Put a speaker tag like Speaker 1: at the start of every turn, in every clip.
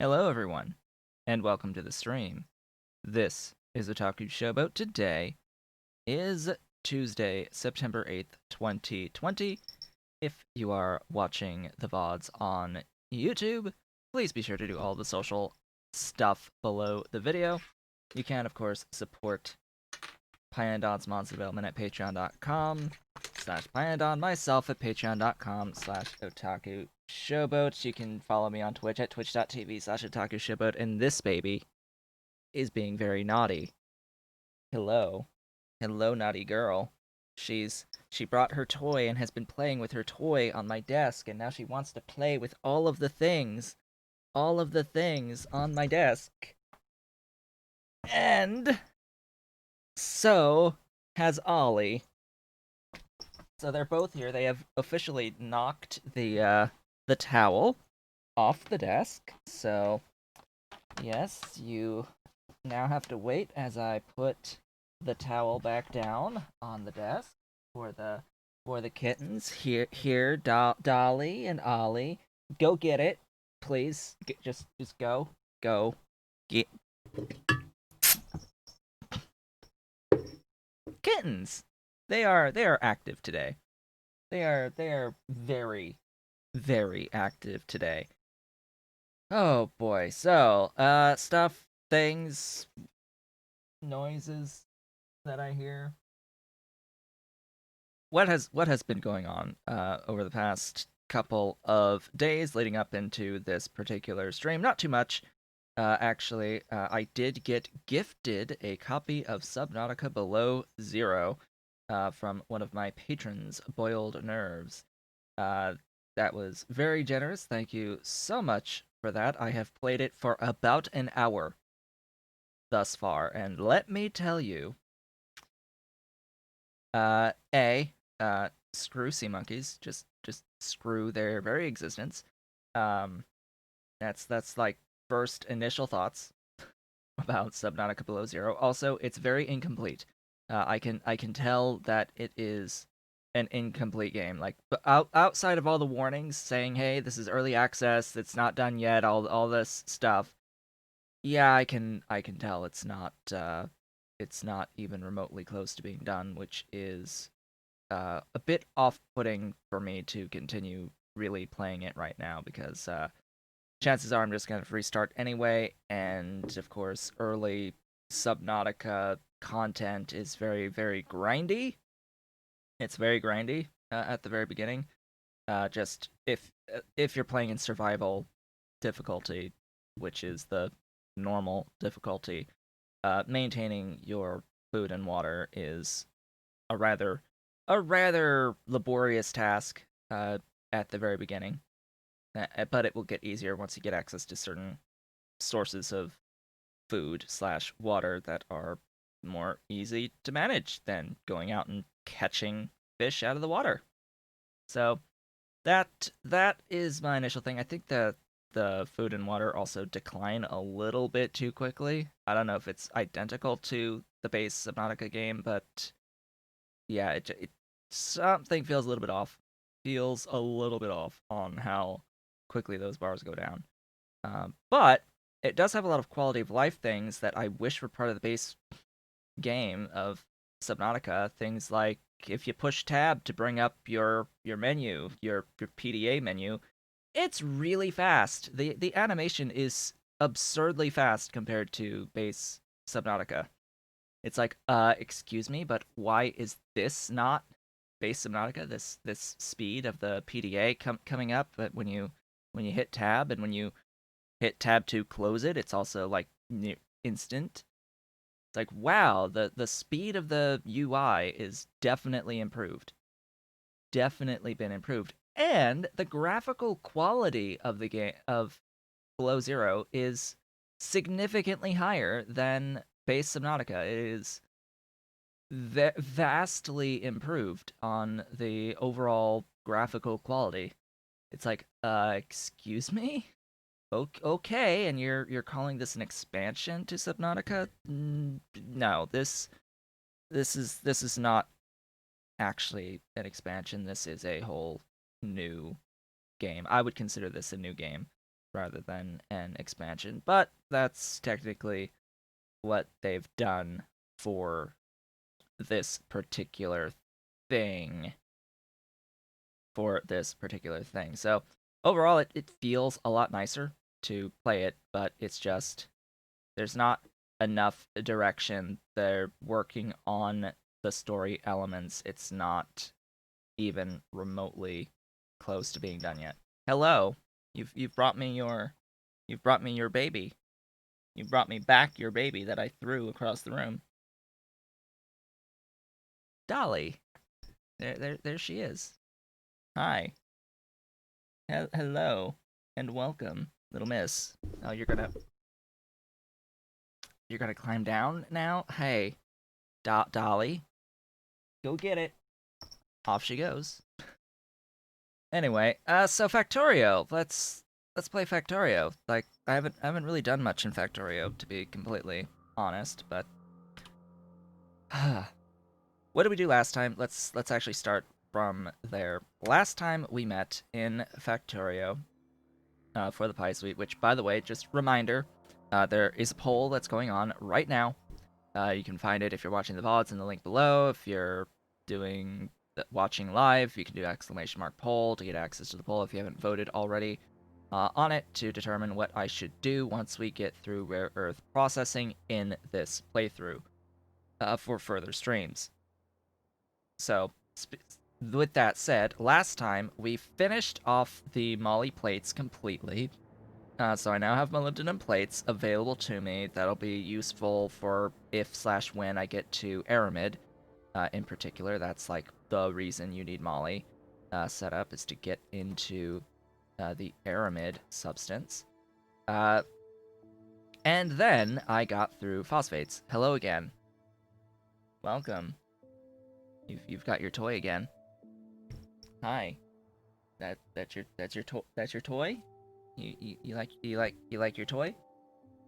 Speaker 1: Hello, everyone, and welcome to the stream. This is Otaku Showboat. Today is Tuesday, September 8th, 2020. If you are watching the VODs on YouTube, please be sure to do all the social stuff below the video. You can, of course, support Pyandon's Monster Development at patreon.com/Pyandon, myself at patreon.com/Otaku Showboat. You can follow me on Twitch at twitch.tv/Otaku Showboat, and this baby is being very naughty. Hello. Hello, naughty girl. She brought her toy and has been playing with her toy on my desk, and now she wants to play with all of the things on my desk. And so has Ollie. So they're both here. They have officially knocked the towel off the desk. So yes, you now have to wait as I put the towel back down on the desk for the kittens. Here, Dolly and Ollie, go get it, please. Just go, get kittens. They are active today. They are very very active today. Oh boy. So, stuff, things, noises that I hear. What has been going on over the past couple of days leading up into this particular stream? Not too much. Actually, I did get gifted a copy of Subnautica Below Zero from one of my patrons, Boiled Nerves. That was very generous. Thank you so much for that. I have played it for about an hour thus far, and let me tell you, uh, a screw sea monkeys, just screw their very existence. Um, that's like first initial thoughts about Subnautica Below Zero. Also, it's very incomplete. I can tell that it is an incomplete game. Like, outside of all the warnings saying, "Hey, this is early access. It's not done yet." All this stuff. Yeah, I can tell it's not even remotely close to being done, which is a bit off-putting for me to continue really playing it right now because chances are I'm just gonna restart anyway, and of course, early Subnautica content is very, very grindy. It's very grindy at the very beginning. Just if you're playing in survival difficulty, which is the normal difficulty, maintaining your food and water is a rather laborious task at the very beginning. But it will get easier once you get access to certain sources of food/water that are more easy to manage than going out and catching fish out of the water. So that is my initial thing. I think that the food and water also decline a little bit too quickly. I don't know if it's identical to the base Subnautica game, but yeah, it something feels a little bit off. Feels a little bit off on how quickly those bars go down. But it does have a lot of quality of life things that I wish were part of the base game of Subnautica. Things like if you push tab to bring up your menu, your PDA menu, it's really fast. The animation is absurdly fast compared to base Subnautica. It's like, excuse me, but why is this not base Subnautica? This speed of the PDA coming up, but when you hit tab and when you hit tab to close it, it's also like instant. It's like, wow, the speed of the UI is definitely improved. Definitely been improved. And the graphical quality of the game of Below Zero is significantly higher than base Subnautica. It is vastly improved on the overall graphical quality. It's like, excuse me? Okay, and you're calling this an expansion to Subnautica? No, this is not actually an expansion. This is a whole new game. I would consider this a new game. rather than an expansion, but that's technically what they've done for this particular thing. So overall, it feels a lot nicer to play it, but it's just there's not enough direction. They're working on the story elements. It's not even remotely close to being done yet. Hello, you've brought me your baby. You brought me back your baby that I threw across the room. Dolly, there she is. Hi. Hello and welcome, little miss. Oh, you're gonna climb down now? Hey, Dolly, go get it. Off she goes. Anyway, so Factorio. Let's play Factorio. Like I haven't really done much in Factorio, to be completely honest, but what did we do last time? Let's actually start from there. Last time we met in Factorio for the Pi Suite, which, by the way, just reminder, there is a poll that's going on right now. You can find it if you're watching the VODs in the link below. If you're watching live, you can do ! poll to get access to the poll if you haven't voted already on it to determine what I should do once we get through rare earth processing in this playthrough for further streams. So, with that said, last time we finished off the moly plates completely. So I now have molybdenum plates available to me that'll be useful for if/when I get to Aramid. In particular, that's like the reason you need moly set up is to get into the Aramid substance. And then I got through phosphates. Hello again. Welcome. You've got your toy again. Hi. That's your toy? You like your toy?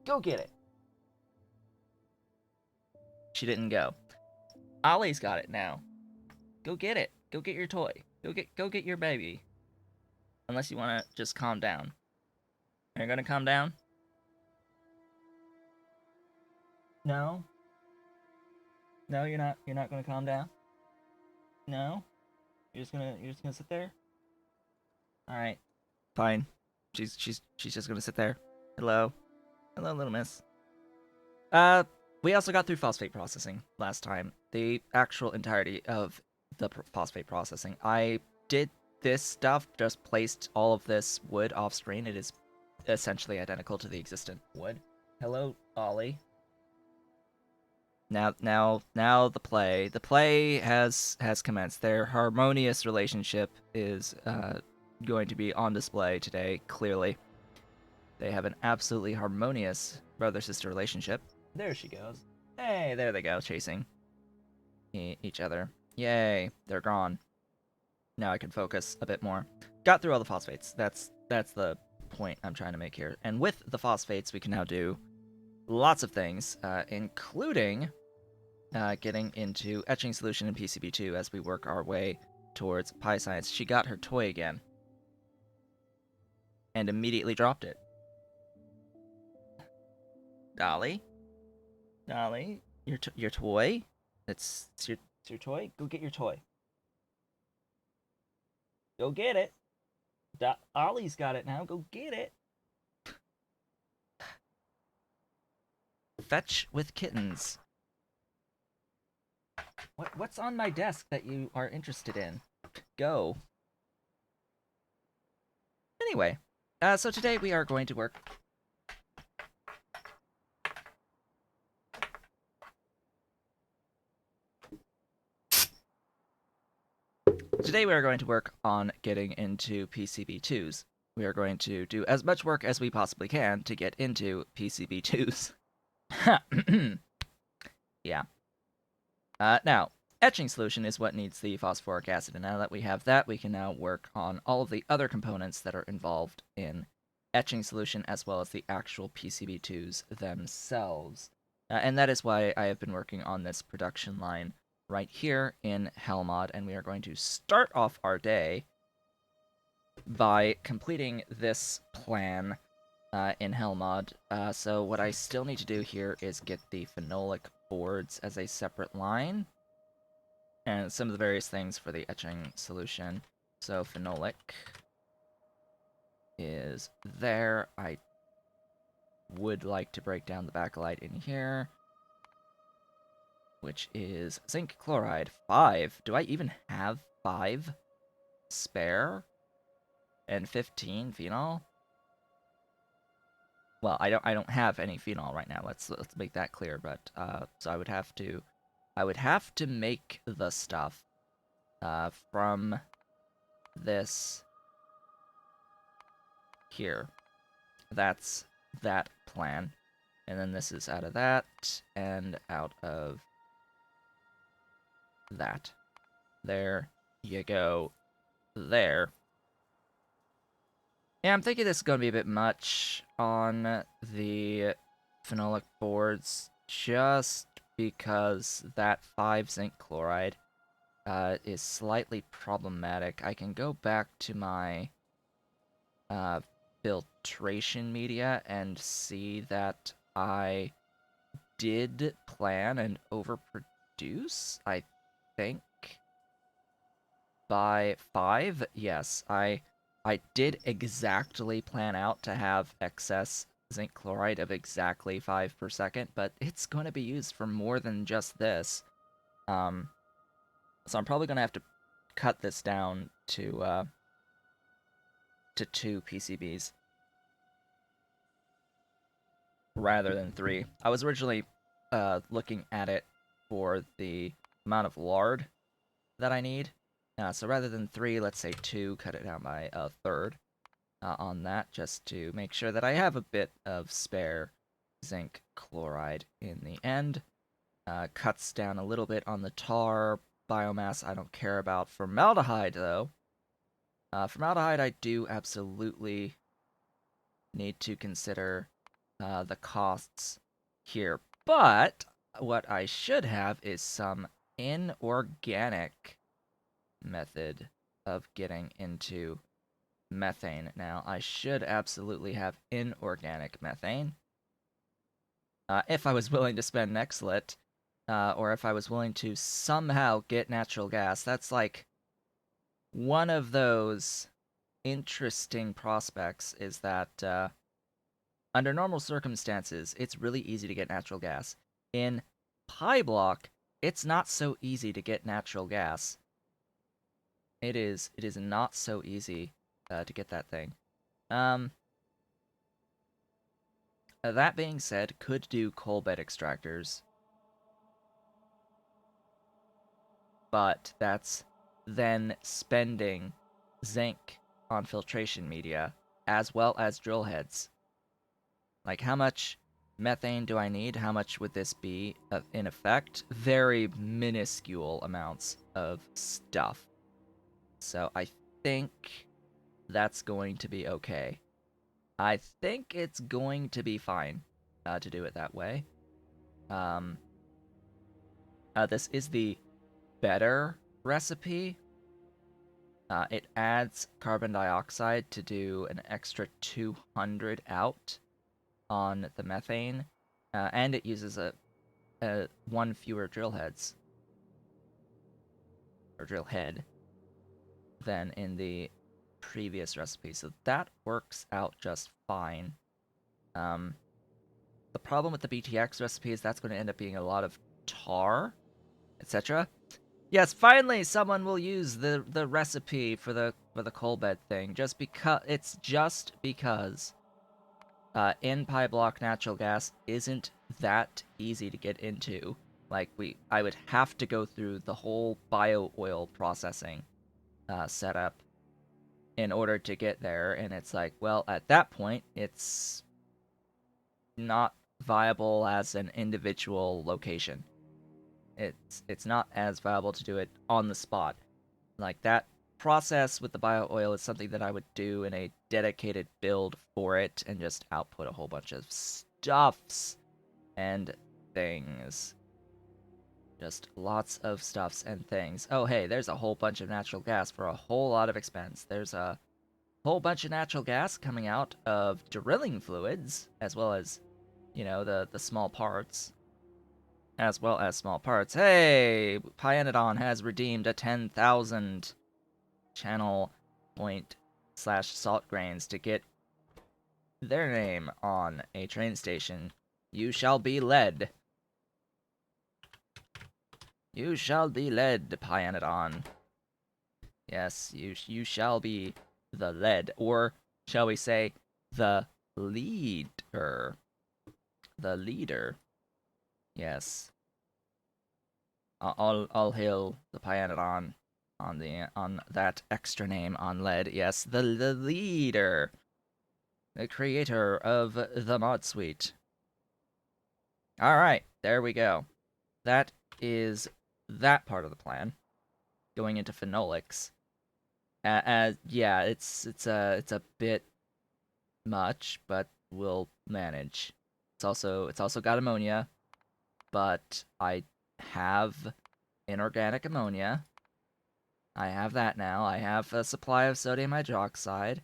Speaker 1: Go get it. She didn't go. Ollie's got it now. Go get it. Go get your toy. Go get your baby. Unless you want to just calm down. Are you gonna calm down? No. No, you're not. You're not gonna calm down. No. You're just gonna sit there. All right. Fine. She's just gonna sit there. Hello. Hello, little miss. We also got through phosphate processing last time. The actual entirety of the phosphate processing. I did this stuff, just placed all of this wood off screen. It is essentially identical to the existent wood. Hello, Ollie. Now the play. The play has commenced. Their harmonious relationship is going to be on display today, clearly. They have an absolutely harmonious brother-sister relationship. There she goes. Hey, there they go, chasing each other. Yay, they're gone. Now I can focus a bit more. Got through all the phosphates. That's the point I'm trying to make here. And with the phosphates, we can now do lots of things, including getting into etching solution in PCB2 as we work our way towards Pi Science. She got her toy again. And immediately dropped it. Dolly? Dolly? Your toy? It's your toy? Go get your toy. Go get it. Ollie's got it now. Go get it. Fetch with kittens. What's on my desk that you are interested in? Go. Anyway, so today we are going to work. Today we are going to work on getting into PCB2s. We are going to do as much work as we possibly can to get into PCB2s. Yeah. Now, etching solution is what needs the phosphoric acid, and now that we have that, we can now work on all of the other components that are involved in etching solution, as well as the actual PCB2s themselves. And that is why I have been working on this production line right here in Hellmod, and we are going to start off our day by completing this plan in Hellmod. So what I still need to do here is get the phenolic boards as a separate line, and some of the various things for the etching solution. So phenolic is there. I would like to break down the backlight in here, which is zinc chloride 5. Do I even have 5 spare? And 15 phenol? Well, I don't have any phenol right now. Let's make that clear. But so I would have to make the stuff from this here. That's that plan. And then this is out of that and out of that. There you go. There. Yeah, I'm thinking this is going to be a bit much on the phenolic boards, just because that 5 zinc chloride is slightly problematic. I can go back to my filtration media and see that I did plan and overproduce, I think, by 5. Yes, I did exactly plan out to have excess zinc chloride of exactly 5 per second, but it's going to be used for more than just this. So I'm probably going to have to cut this down to 2 PCBs rather than 3. I was originally looking at it for the amount of lard that I need. So rather than 3, let's say 2, cut it down by a third on that, just to make sure that I have a bit of spare zinc chloride in the end. Cuts down a little bit on the tar biomass. I don't care about formaldehyde, though. Formaldehyde, I do absolutely need to consider the costs here. But what I should have is some inorganic method of getting into methane. Now, I should absolutely have inorganic methane. If I was willing to spend Nextlit, or if I was willing to somehow get natural gas. That's like one of those interesting prospects is that under normal circumstances, it's really easy to get natural gas. In PyBlock, it's not so easy to get natural gas. It is not so easy to get that thing. That being said, could do coal bed extractors, but that's then spending zinc on filtration media as well as drill heads. Like, how much methane do I need? How much would this be in effect? Very minuscule amounts of stuff. So I think that's going to be okay. I think it's going to be fine to do it that way. This is the better recipe. It adds carbon dioxide to do an extra 200 out on the methane, and it uses a one fewer drill heads or drill head than in the previous recipe, so that works out just fine. The problem with the BTX recipe is that's going to end up being a lot of tar, etc. Yes, finally someone will use the recipe for the coal bed thing, just because in PyBlock natural gas isn't that easy to get into. Like, I would have to go through the whole bio oil processing setup in order to get there, and it's like, well, at that point, it's not viable as an individual location. It's not as viable to do it on the spot. Like, that process with the bio oil is something that I would do in a dedicated build for it and just output a whole bunch of stuffs and things. Just lots of stuffs and things. Oh, hey, there's a whole bunch of natural gas for a whole lot of expense. There's a whole bunch of natural gas coming out of drilling fluids, as well as, the small parts. As well as small parts. Hey! Pyanodon has redeemed a 10,000 channel point slash salt grains to get their name on a train station. You shall be led. You shall be led, Pyanodon. Yes, you shall be the led, or shall we say, the leader. The leader. Yes. All hail the Pyanodon on that extra name on lead. Yes, the leader, the creator of the mod suite. All right, there we go. That is that part of the plan. Going into phenolics. Yeah, it's a bit much, but we'll manage. It's also got ammonia, but I have inorganic ammonia. I have that now. I have a supply of sodium hydroxide.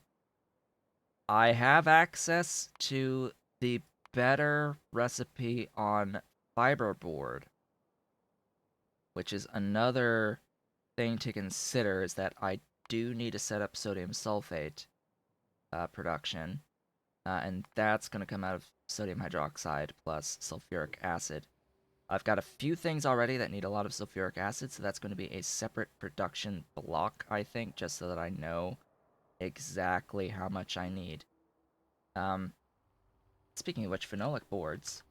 Speaker 1: I have access to the better recipe on fiberboard, which is another thing to consider, is that I do need to set up sodium sulfate production, and that's going to come out of sodium hydroxide plus sulfuric acid. I've got a few things already that need a lot of sulfuric acid, so that's going to be a separate production block, I think, just so that I know exactly how much I need. Um, Speaking of which, phenolic boards,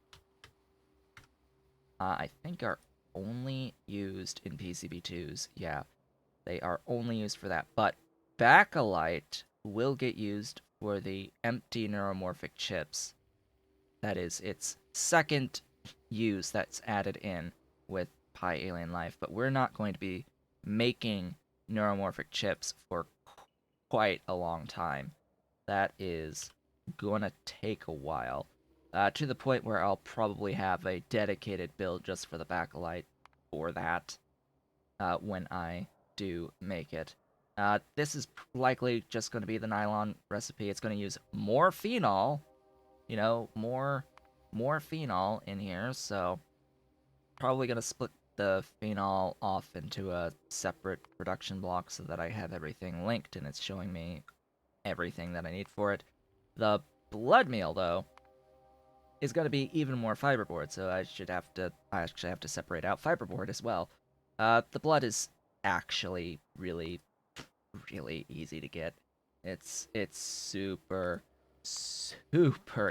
Speaker 1: I think are only used in PCB2s. Yeah, they are only used for that. But Bakelite will get used for the empty neuromorphic chips. That is its second use that's added in with Pi Alien Life. But we're not going to be making neuromorphic chips for quite a long time. That is gonna take a while. To the point where I'll probably have a dedicated build just for the Bakelite for that when I do make it. This is likely just going to be the nylon recipe. It's going to use more phenol, more phenol in here, so probably going to split the phenol off into a separate production block so that I have everything linked and it's showing me everything that I need for it. The blood meal, though, is going to be even more fiberboard, so I actually have to separate out fiberboard as well. The blood is actually really, really easy to get. It's super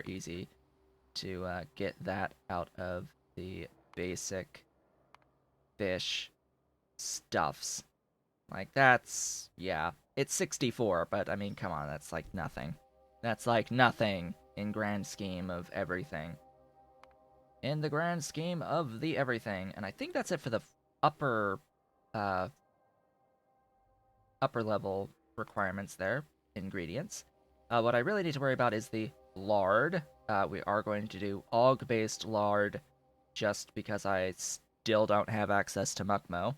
Speaker 1: easy to get that out of the basic fish stuffs. Like, yeah, it's 64, but I mean, come on, that's like nothing. That's like nothing in grand scheme of everything. In the grand scheme of the everything. And I think that's it for the upper, uh, upper level requirements there, ingredients. What I really need to worry about is the lard. We are going to do Auog-based lard just because I still don't have access to Muckmo.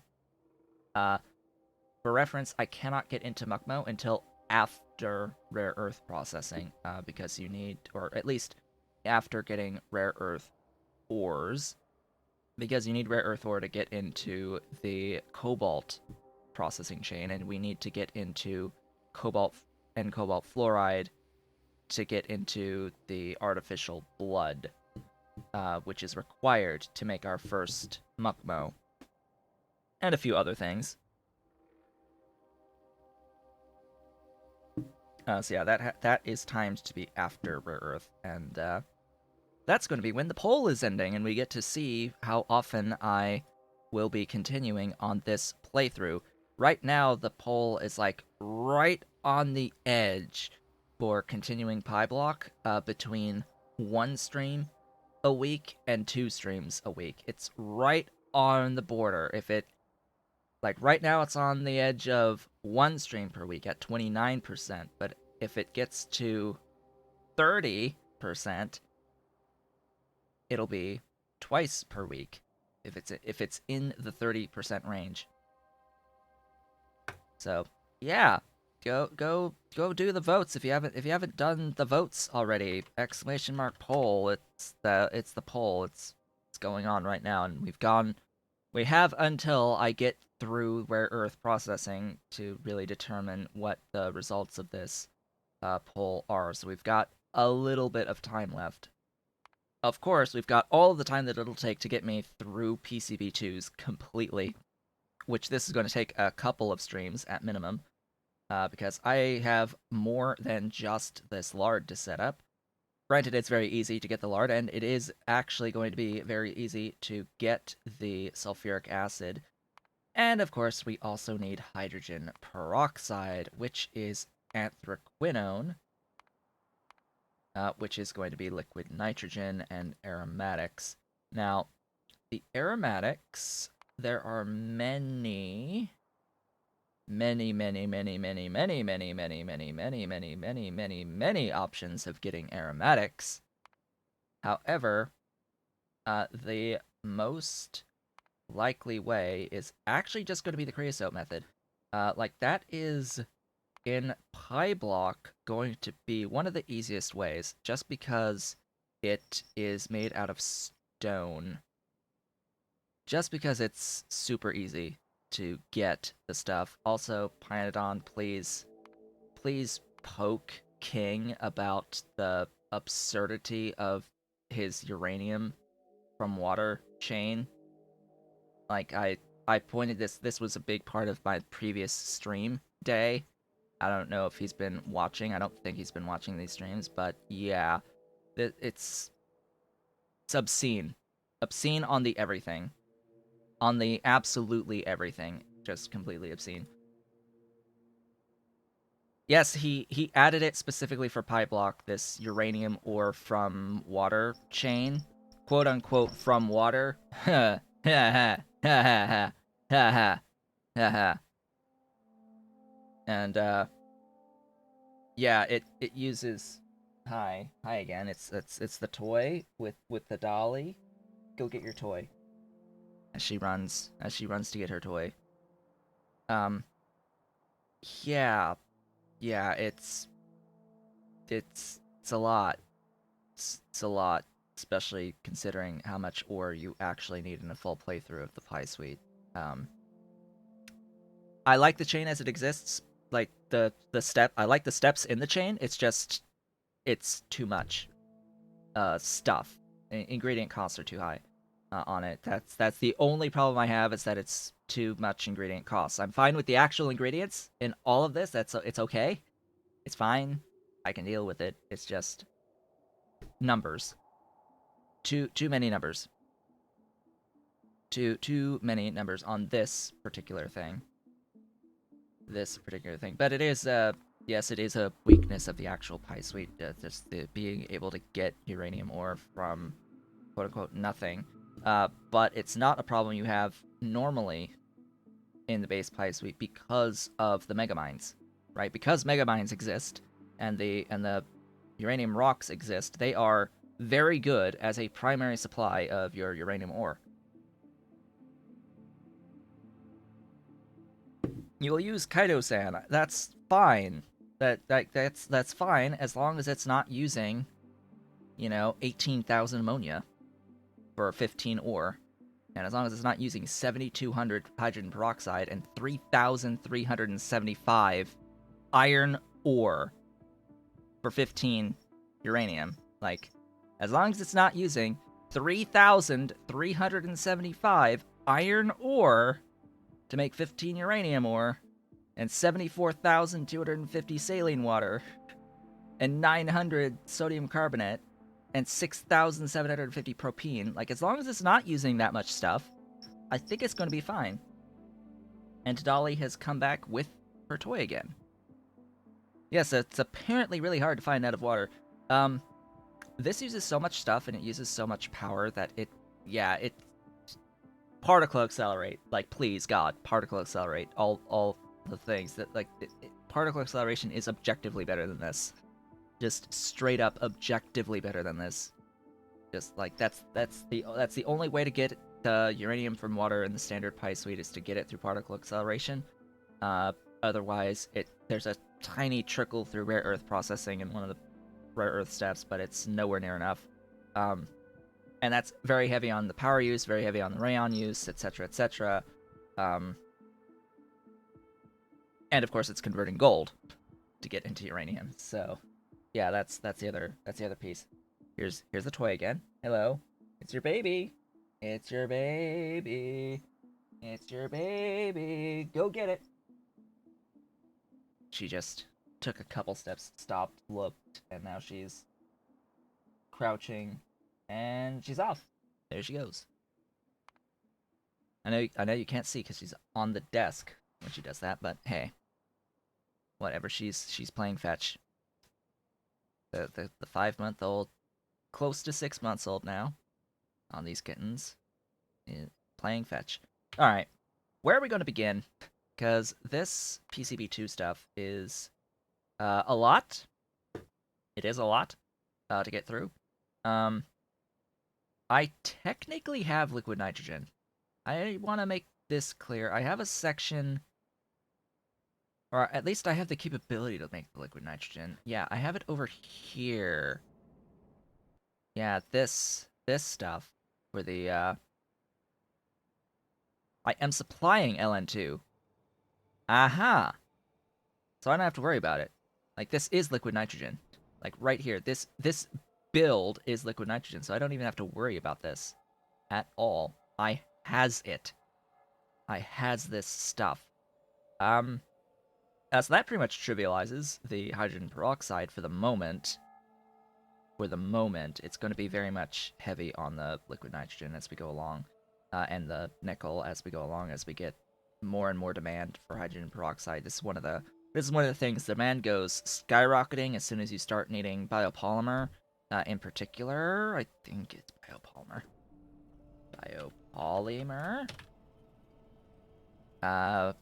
Speaker 1: For reference, I cannot get into Muckmo until after rare earth processing, because you need, or at least after getting rare earth ores, because you need rare earth ore to get into the cobalt processing chain, and we need to get into cobalt and cobalt fluoride to get into the artificial blood, which is required to make our first Muckmo, and a few other things. So yeah, that is timed to be after rare earth, and that's going to be when the poll is ending, and we get to see how often I will be continuing on this playthrough. Right now, the poll is like right on the edge for continuing PyBlock, between 1 stream a week and 2 streams a week. It's right on the border. If it, like right now, it's on the edge of 1 stream per week at 29%, but if it gets to 30%, it'll be twice per week if it's in the 30% range. So, yeah. go do the votes if you haven't done the votes already. Exclamation mark poll. It's the poll. It's going on right now, and we have until I get through rare earth processing to really determine what the results of this poll are. So we've got a little bit of time left. Of course, we've got all of the time that it'll take to get me through PCB2s completely, which this is going to take a couple of streams at minimum, because I have more than just this lard to set up. Granted, it's very easy to get the lard, and it is actually going to be very easy to get the sulfuric acid. And of course, we also need hydrogen peroxide, which is anthraquinone, which is going to be liquid nitrogen and aromatics. Now, the aromatics, there are many options of getting aromatics. However, the most likely way is actually just going to be the creosote method. Like, that is, in PyBlock, going to be one of the easiest ways, just because it is made out of stone. Just because it's super easy to get the stuff. Also, Pynodon, please poke King about the absurdity of his uranium from water chain. Like, I pointed this was a big part of my previous stream day. I don't know if he's been watching. I don't think he's been watching these streams, but yeah, it's obscene. Obscene on the everything. On the absolutely everything. Just completely obscene. Yes, he added it specifically for PyBlock, this uranium ore from water chain. Quote unquote from water. Ha ha ha ha ha ha ha ha ha. And yeah, it uses hi again. It's the toy with the dolly. Go get your toy. As she runs to get her toy. Yeah, it's a lot. It's a lot, especially considering how much ore you actually need in a full playthrough of the Pi Suite. I like the chain as it exists. Like I like the steps in the chain. It's just it's too much stuff. Ingredient costs are too high on it. That's the only problem I have, is that it's too much ingredient costs. I'm fine with the actual ingredients in all of this. It's okay. It's fine. I can deal with it. It's just numbers. Too many numbers. Too many numbers on this particular thing. But it is yes, it is a weakness of the actual Pi Suite. Just the being able to get uranium ore from quote unquote nothing. But it's not a problem you have normally in the base Pi Suite because of the megamines, right? Because megamines exist and the uranium rocks exist, they are very good as a primary supply of your uranium ore. You'll use Kaido-san. That's fine. That's fine as long as it's not using, 18,000 ammonia for 15 ore, and as long as it's not using 7,200 hydrogen peroxide and 3,375 iron ore for 15 uranium. Like, as long as it's not using 3,375 iron ore to make 15 uranium ore, and 74,250 saline water, and 900 sodium carbonate, and 6,750 propene. Like, as long as it's not using that much stuff, I think it's going to be fine. And Dolly has come back with her toy again. Yes, it's apparently really hard to find out of water. This uses so much stuff and it uses so much power that it particle accelerate. Like, please, God, particle accelerate. All the things that, like, particle acceleration is objectively better than this. Just straight up objectively better than this. Just like that's the only way to get the uranium from water in the standard Pi Suite, is to get it through particle acceleration. Otherwise, there's a tiny trickle through rare earth processing in one of the rare earth steps, but it's nowhere near enough. Um, and that's very heavy on the power use, very heavy on the rayon use, etc., etc. Um, and of course, it's converting gold to get into uranium. So, yeah, that's the other piece. Here's the toy again. Hello, it's your baby. It's your baby. It's your baby. Go get it. She just took a couple steps, stopped, looked, and now she's crouching, and she's off. There she goes. I know you can't see because she's on the desk when she does that, but hey, whatever. She's playing fetch. The 5 month old, close to 6 months old now, on these kittens, playing fetch. All right, where are we going to begin? Because this PCB2 stuff is a lot. It is a lot to get through. Um, I technically have liquid nitrogen. I want to make this clear. I have a section, or at least I have the capability to make the liquid nitrogen. Yeah, I have it over here. Yeah, this stuff for the I am supplying LN2. Aha. So I don't have to worry about it. Like this is liquid nitrogen. Like right here. This build is liquid nitrogen, so I don't even have to worry about this at all. I has it. I has this stuff. So that pretty much trivializes the hydrogen peroxide for the moment. For the moment, it's going to be very much heavy on the liquid nitrogen as we go along, and the nickel as we go along, as we get more and more demand for hydrogen peroxide. This is one of the things. Demand goes skyrocketing as soon as you start needing biopolymer. In particular, I think it's biopolymer. Biopolymer. Uh,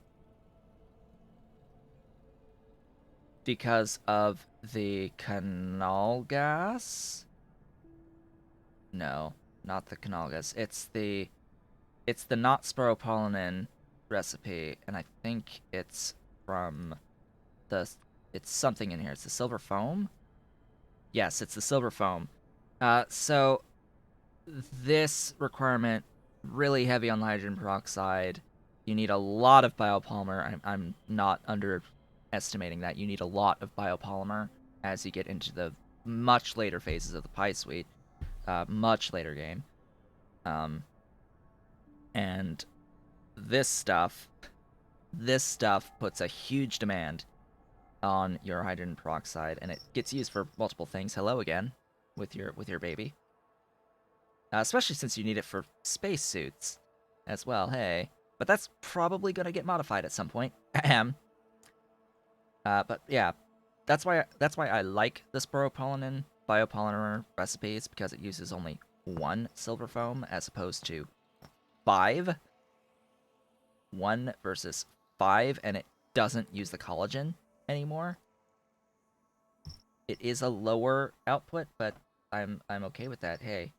Speaker 1: because of the canal gas. No, not the canal gas. It's the not spiropollenin recipe, and I think it's from the it's something in here. It's the silver foam. Yes, it's the silver foam. So this requirement really heavy on hydrogen peroxide. You need a lot of biopolymer. I'm not underestimating that. You need a lot of biopolymer as you get into the much later phases of the Pi Suite, much later game. And this stuff, this stuff puts a huge demand on your hydrogen peroxide, and it gets used for multiple things. Hello again, with your baby. Especially since you need it for spacesuits as well. Hey, but that's probably gonna get modified at some point. Ahem. But yeah, that's why I like the spiropollenin biopolymer recipes, because it uses only one silver foam as opposed to 5. 1 versus 5, and it doesn't use the collagen anymore. It is a lower output, but I'm okay with that. Hey,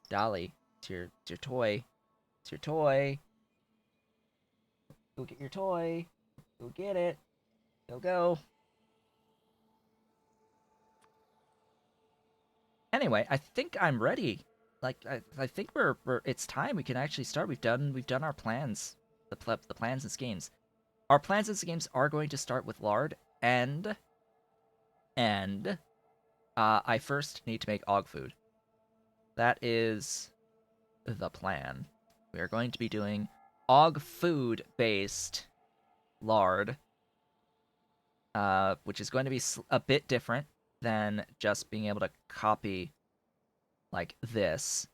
Speaker 1: Dolly, it's your toy. It's your toy. Go get your toy. Go get it. Go. Anyway, I think I'm ready. Like I think we're it's time we can actually start. We've done our plans. The plans and schemes. Our plans and schemes are going to start with Lard, and I first need to make Auog food. That is the plan. We are going to be doing Auog food based Lard, which is going to be a bit different than just being able to copy like this.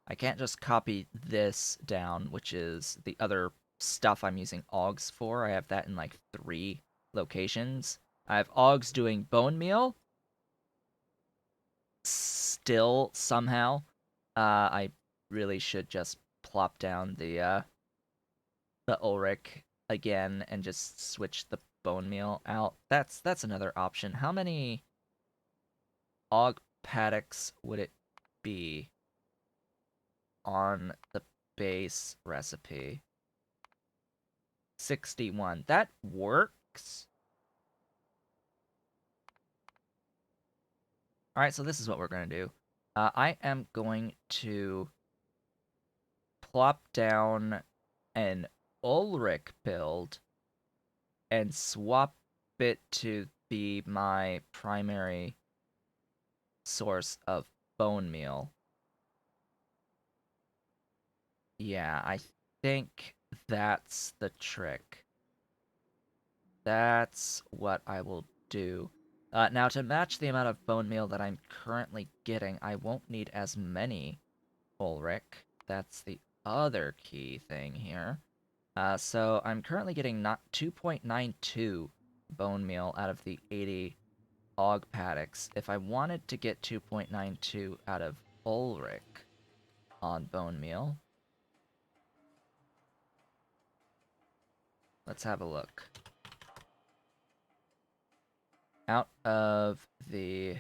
Speaker 1: I can't just copy this down, which is the other stuff I'm using Augs for. I have that in like 3 locations. I have Augs doing Bonemeal. Still, somehow, I really should just plop down the Ulric again and just switch the Bonemeal out. That's another option. How many Aug paddocks would it be on the base recipe? 61. That works. All right, so this is what we're going to do. I am going to plop down an Ulric build and swap it to be my primary source of bone meal. Yeah, I think that's the trick. That's what I will do. Now, to match the amount of bone meal that I'm currently getting, I won't need as many Ulric. That's the other key thing here. So I'm currently getting not 2.92 bone meal out of the 80 Auog paddocks. If I wanted to get 2.92 out of Ulric on bone meal, let's have a look. Out of the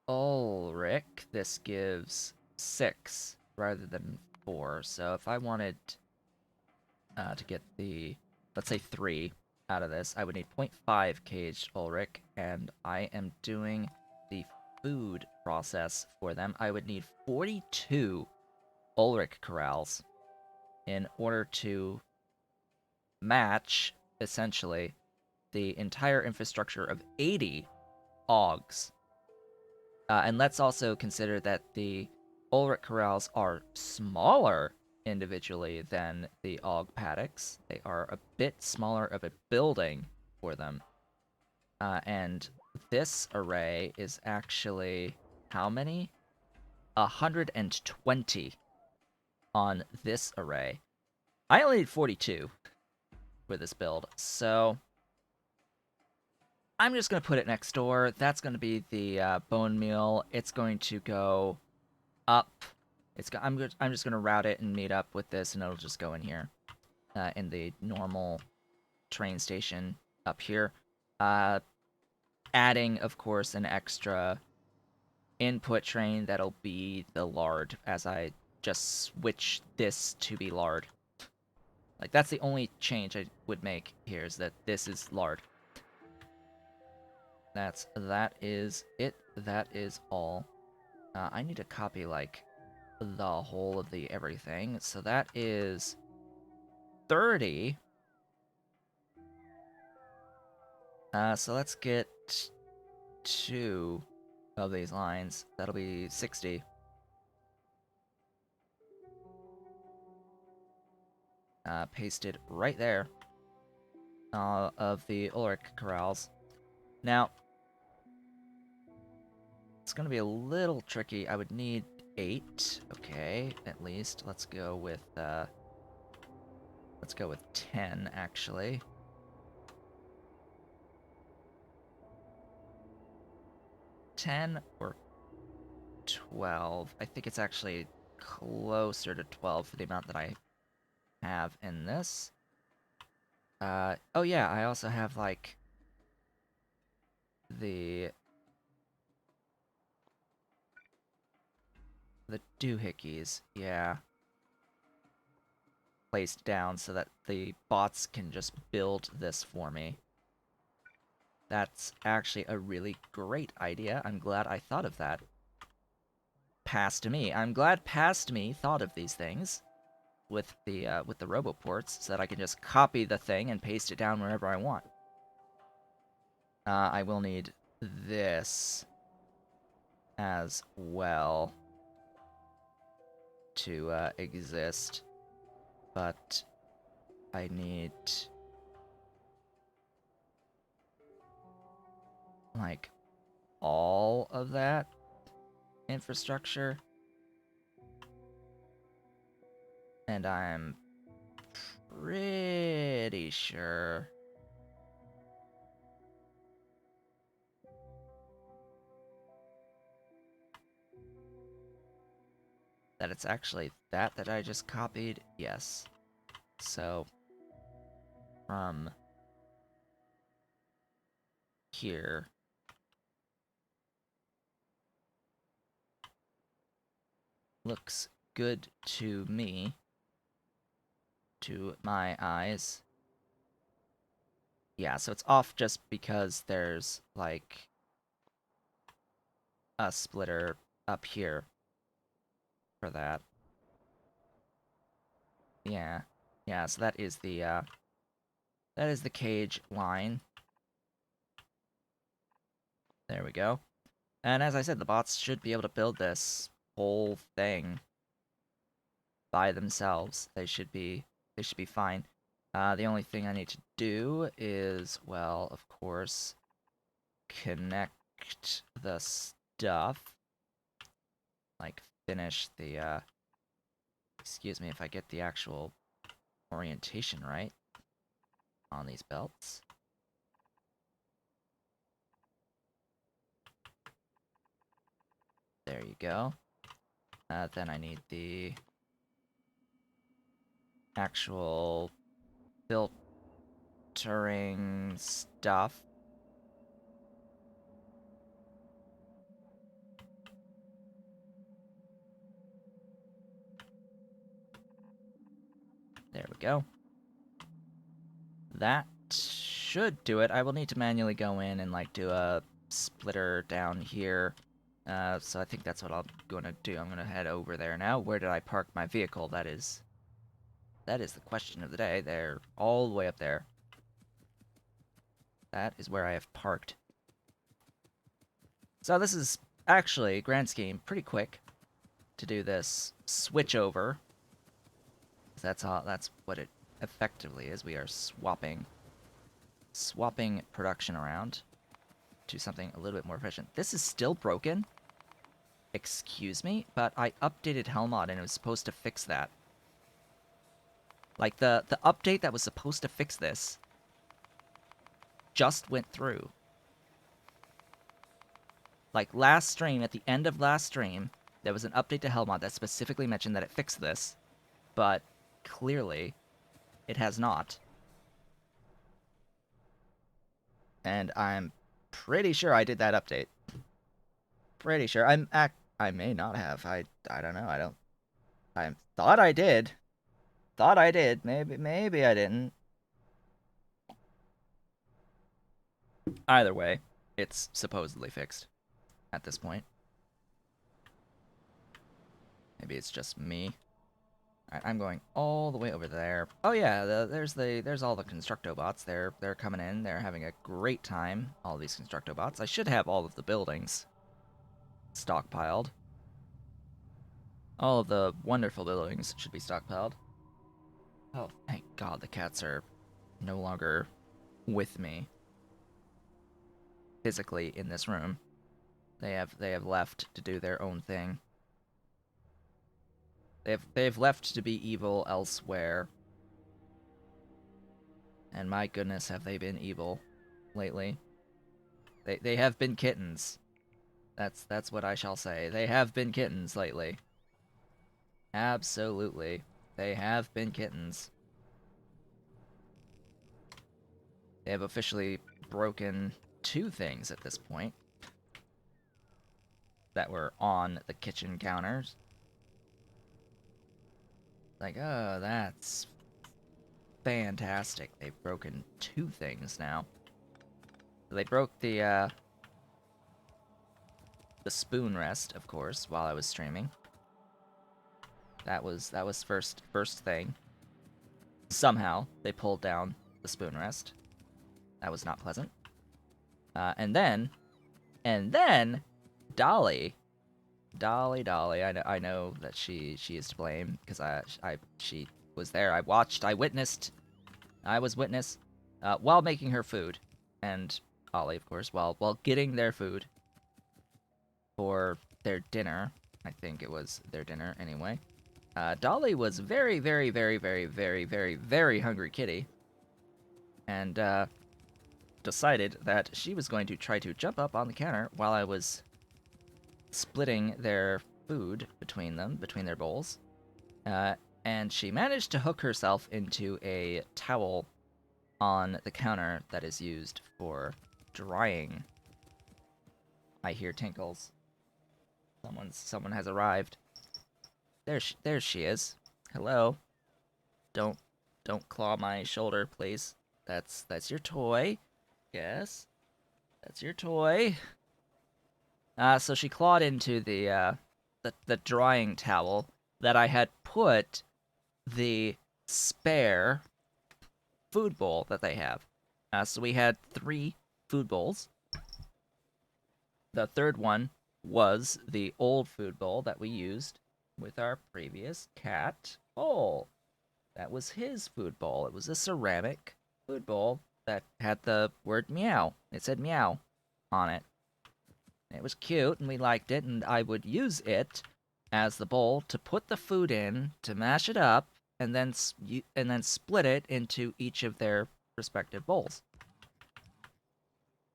Speaker 1: Ulric, this gives 6 rather than 4. So if I wanted to get the, let's say 3 out of this, I would need 0.5 caged Ulric, and I am doing the food process for them. I would need 42 Ulric corrals in order to match, essentially, the entire infrastructure of 80 Augs. And let's also consider that the Ulric corrals are smaller individually than the Aug paddocks. They are a bit smaller of a building for them. And this array is actually how many? 120 on this array. I only need 42 for this build, so I'm just going to put it next door. That's going to be the bone meal. It's going to go up. I'm just gonna route it and meet up with this, and it'll just go in here, in the normal train station up here. Uh, Adding, of course, an extra input train that'll be the Lard as I just switch this to be Lard. Like that's the only change I would make here is that this is Lard. That is it. That is all. I need to copy like the whole of the everything. So that is 30. So let's get 2 of these lines. That'll be 60. Pasted right there of the Ulric corrals. Now, it's going to be a little tricky. I would need 8. Okay, at least. Let's go with 10, actually. 10 or 12. I think it's actually closer to 12 for the amount that I have in this. Oh yeah, I also have, like, the doohickeys, yeah, placed down so that the bots can just build this for me. That's actually a really great idea. I'm glad I thought of that. Past me. I'm glad past me thought of these things with the roboports so that I can just copy the thing and paste it down wherever I want. I will need this as well to exist, but I need like all of that infrastructure, and I'm pretty sure that it's actually that I just copied. Yes. So from here, looks good to me, to my eyes. Yeah, so it's off just because there's like a splitter up here for that. Yeah. Yeah, so that is the cage line. There we go. And as I said, the bots should be able to build this whole thing by themselves. They should be fine. The only thing I need to do is, well, of course, connect the stuff. Like, finish the, excuse me if I get the actual orientation right on these belts. There you go. Then I need the actual filtering stuff. There we go. That should do it. I will need to manually go in and like do a splitter down here. So I think that's what I'm gonna do. I'm gonna head over there now. Where did I park my vehicle? That is the question of the day. They're all the way up there. That is where I have parked. So this is actually, grand scheme, pretty quick to do this switch over. That's what it effectively is. We are swapping production around to something a little bit more efficient. This is still broken. Excuse me, but I updated Helmod and it was supposed to fix that. Like the update that was supposed to fix this just went through. Like last stream, at the end of last stream, there was an update to Helmod that specifically mentioned that it fixed this, but clearly it has not. And I'm pretty sure I did that update. Pretty sure. I may not have. I don't know. I thought I did. Thought I did. Maybe I didn't. Either way, it's supposedly fixed at this point. Maybe it's just me. Alright, I'm going all the way over there. Oh yeah, there's all the Constructo bots. They're coming in. They're having a great time. All these Constructo bots. I should have all of the buildings stockpiled. All of the wonderful buildings should be stockpiled. Oh, thank God the cats are no longer with me physically in this room. They have left to do their own thing. They've left to be evil elsewhere. And my goodness, have they been evil lately. They have been kittens. That's what I shall say. They have been kittens lately. Absolutely. They have been kittens. They have officially broken two things at this point that were on the kitchen counters. Like, oh, that's fantastic. They've broken two things now. They broke the spoon rest, of course, while I was streaming. That was first thing. Somehow they pulled down the spoon rest. That was not pleasant. And then, Dolly. I know that she is to blame because she was there. I was witness while making her food, and Ollie, of course, while getting their food for their dinner. I think it was their dinner anyway. Dolly was very, very, very, very, very, very, very hungry kitty, and decided that she was going to try to jump up on the counter while I was splitting their food between their bowls. And she managed to hook herself into a towel on the counter that is used for drying. I hear tinkles. Someone has arrived. There she is. Hello. Don't claw my shoulder, please. That's your toy. Yes. That's your toy. So she clawed into the drying towel that I had put the spare food bowl that they have. So we had 3 food bowls. The third one was the old food bowl that we used with our previous cat, Bowl. That was his food bowl. It was a ceramic food bowl that had the word meow. It said meow on it. It was cute, and we liked it, and I would use it as the bowl to put the food in, to mash it up, and then split it into each of their respective bowls.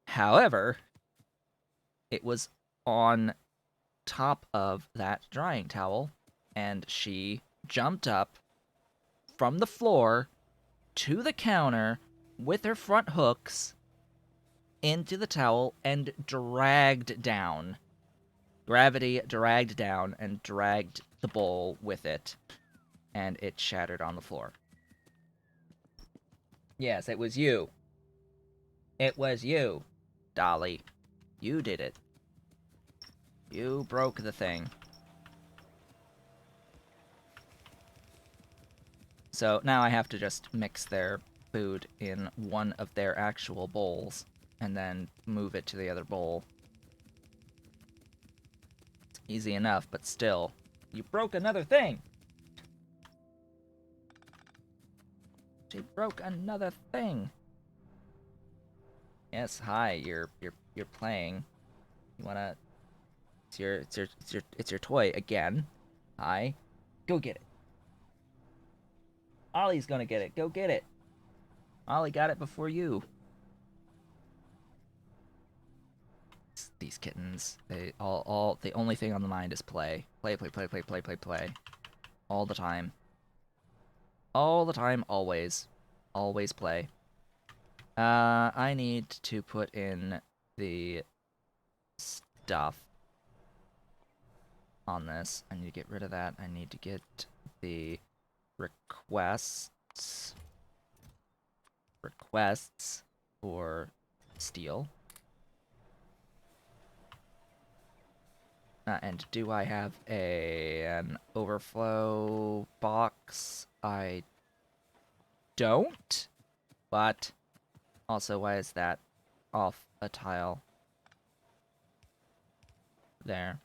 Speaker 1: However, it was on top of that drying towel, and she jumped up from the floor to the counter with her front hooks into the towel and dragged down. Gravity dragged down and dragged the bowl with it, and it shattered on the floor. Yes, it was you. It was you, Dolly. You did it. You broke the thing. So now I have to just mix their food in one of their actual bowls and then move it to the other bowl. It's easy enough, but still. You broke another thing! She broke another thing! Yes, hi, you're playing. You wanna... It's your toy again. Hi. Go get it. Ollie's gonna get it. Go get it. Ollie got it before you. These kittens. They all the only thing on the mind is play. Play. All the time. All the time, always. Always play. I need to put in the stuff on this. I need to get rid of that. I need to get the requests for steel. And do I have an overflow box? I don't. But also, why is that off a tile? There.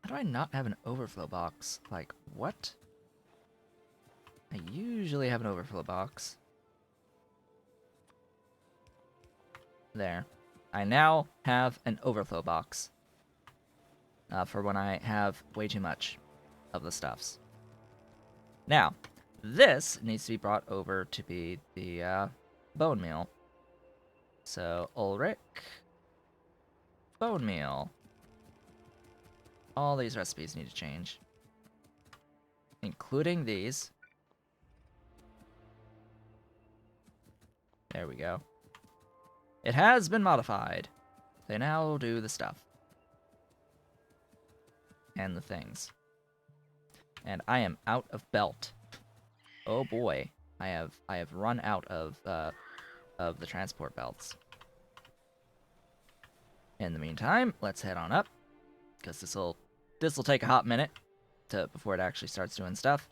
Speaker 1: How do I not have an overflow box? Like, what? I usually have an overflow box. There. I now have an overflow box. For when I have way too much of the stuffs. Now, this needs to be brought over to be the Bonemeal. So, Ulric, Bonemeal. All these recipes need to change. Including these. There we go. It has been modified. They now do the stuff. And the things. And I am out of belt. Oh boy. I have run out of the transport belts. In the meantime, let's head on up. Because this'll take a hot minute before it actually starts doing stuff.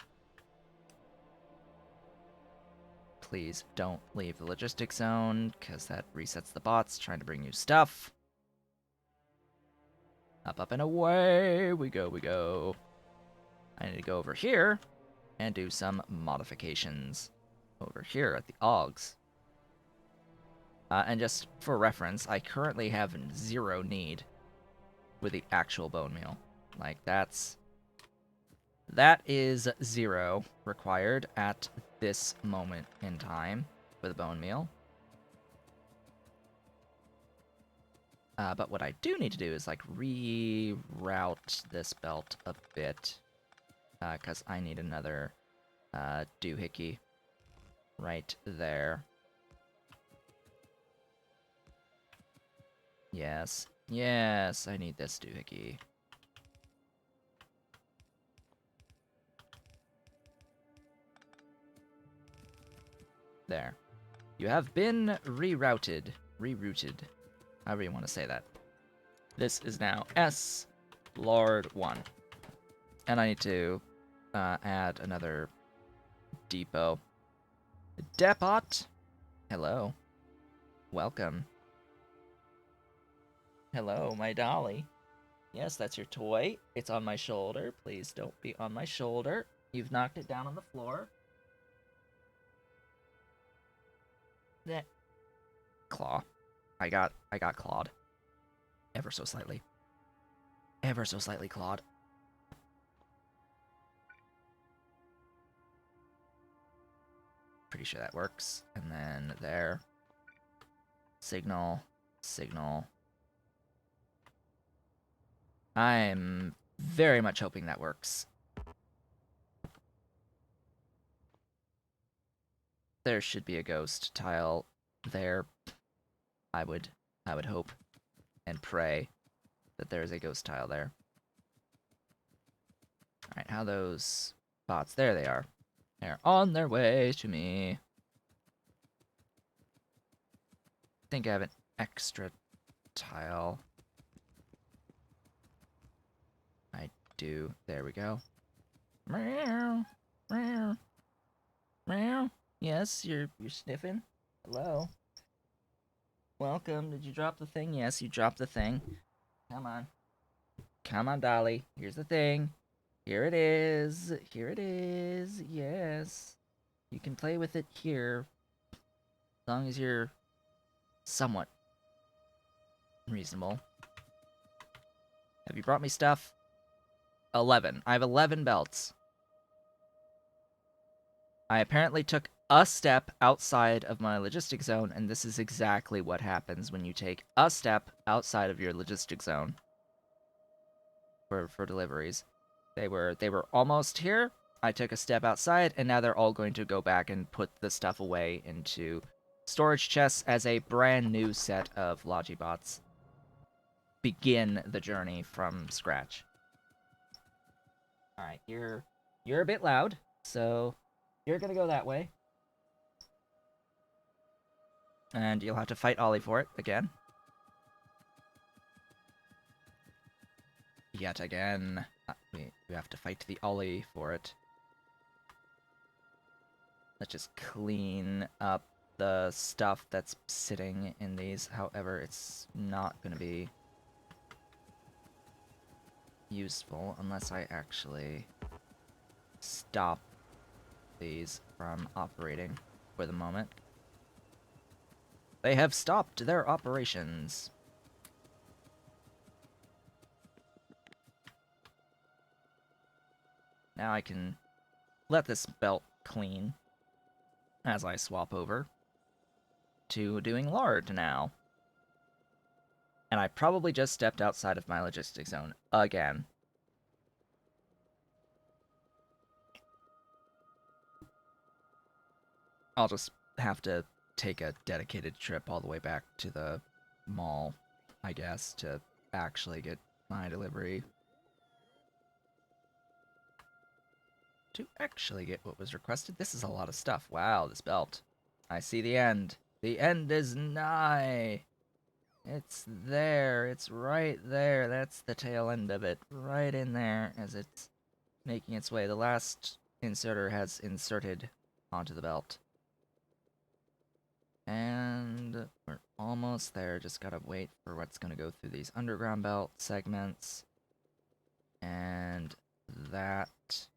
Speaker 1: Please don't leave the logistics zone, because that resets the bots trying to bring you stuff. Up, and away we go. I need to go over here and do some modifications over here at the Augs. And just for reference, I currently have 0 need with the actual Bonemeal. Like, that is 0 required at this moment in time for the Bonemeal. But what I do need to do is, like, reroute this belt a bit. Because I need another doohickey right there. Yes. Yes, I need this doohickey. There. You have been rerouted. Rerouted. However you want to say that. This is now S Lard 1. And I need to add another depot. Depot! Hello. Welcome. Hello, my dolly. Yes, that's your toy. It's on my shoulder. Please don't be on my shoulder. You've knocked it down on the floor. That claw. I got clawed. Ever so slightly. Ever so slightly clawed. Pretty sure that works. And then there. Signal. Signal. I'm very much hoping that works. There should be a ghost tile there. I would hope and pray that there is a ghost tile there. Alright, how those bots? There they are. They're on their way to me. I think I have an extra tile. I do. There we go. Meow. Meow. Meow. Yes, you're sniffing. Hello. Welcome. Did you drop the thing? Yes, you dropped the thing. Come on. Come on, Dolly. Here's the thing. Here it is. Here it is. Yes. You can play with it here. As long as you're somewhat reasonable. Have you brought me stuff? 11. I have 11 belts. I apparently took a step outside of my logistic zone, and this is exactly what happens when you take a step outside of your logistic zone for deliveries. They were almost here. I took a step outside, and now they're all going to go back and put the stuff away into storage chests as a brand new set of Logibots begin the journey from scratch. All right, you're a bit loud, so you're gonna go that way. And you'll have to fight Ollie for it again. Yet again. We have to fight the Ollie for it. Let's just clean up the stuff that's sitting in these. However, it's not going to be useful unless I actually stop these from operating for the moment. They have stopped their operations. Now I can let this belt clean as I swap over to doing Lard now. And I probably just stepped outside of my logistics zone again. I'll just have to take a dedicated trip all the way back to the mall, I guess, to actually get my delivery. To actually get what was requested. This is a lot of stuff. Wow, this belt. I see the end. The end is nigh. It's there. It's right there. That's the tail end of it. Right in there as it's making its way. The last inserter has inserted onto the belt. And we're almost there. Just gotta wait for what's gonna go through these underground belt segments. And that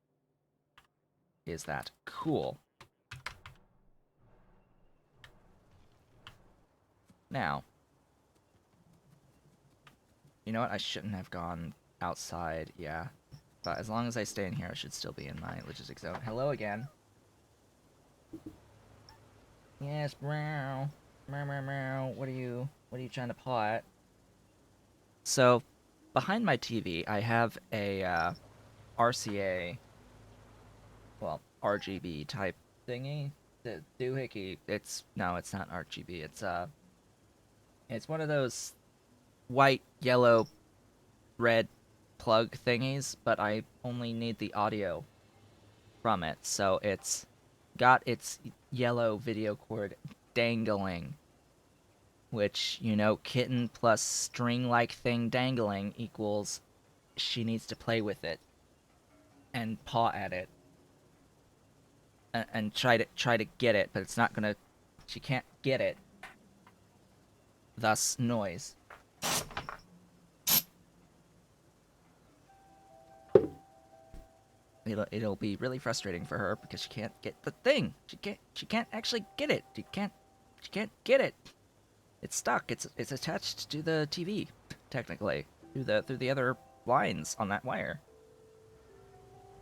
Speaker 1: is that. Cool. Now, you know what? I shouldn't have gone outside, yeah. But as long as I stay in here, I should still be in my logistics zone. Hello again. Yes, meow. Meow, meow, meow. What are you trying to paw at? So, behind my TV, I have a RCA, well, RGB type thingy. The doohickey. No, it's not RGB. It's one of those white, yellow, red plug thingies, but I only need the audio from it. So it's got its yellow video cord dangling which, you know, kitten plus string-like thing dangling equals she needs to play with it and paw at it and try to get it, but it's not gonna. She can't get it. Thus, noise. It'll be really frustrating for her because she can't get the thing. She can't actually get it. She can't get it. It's stuck. It's attached to the TV, technically, through the other lines on that wire.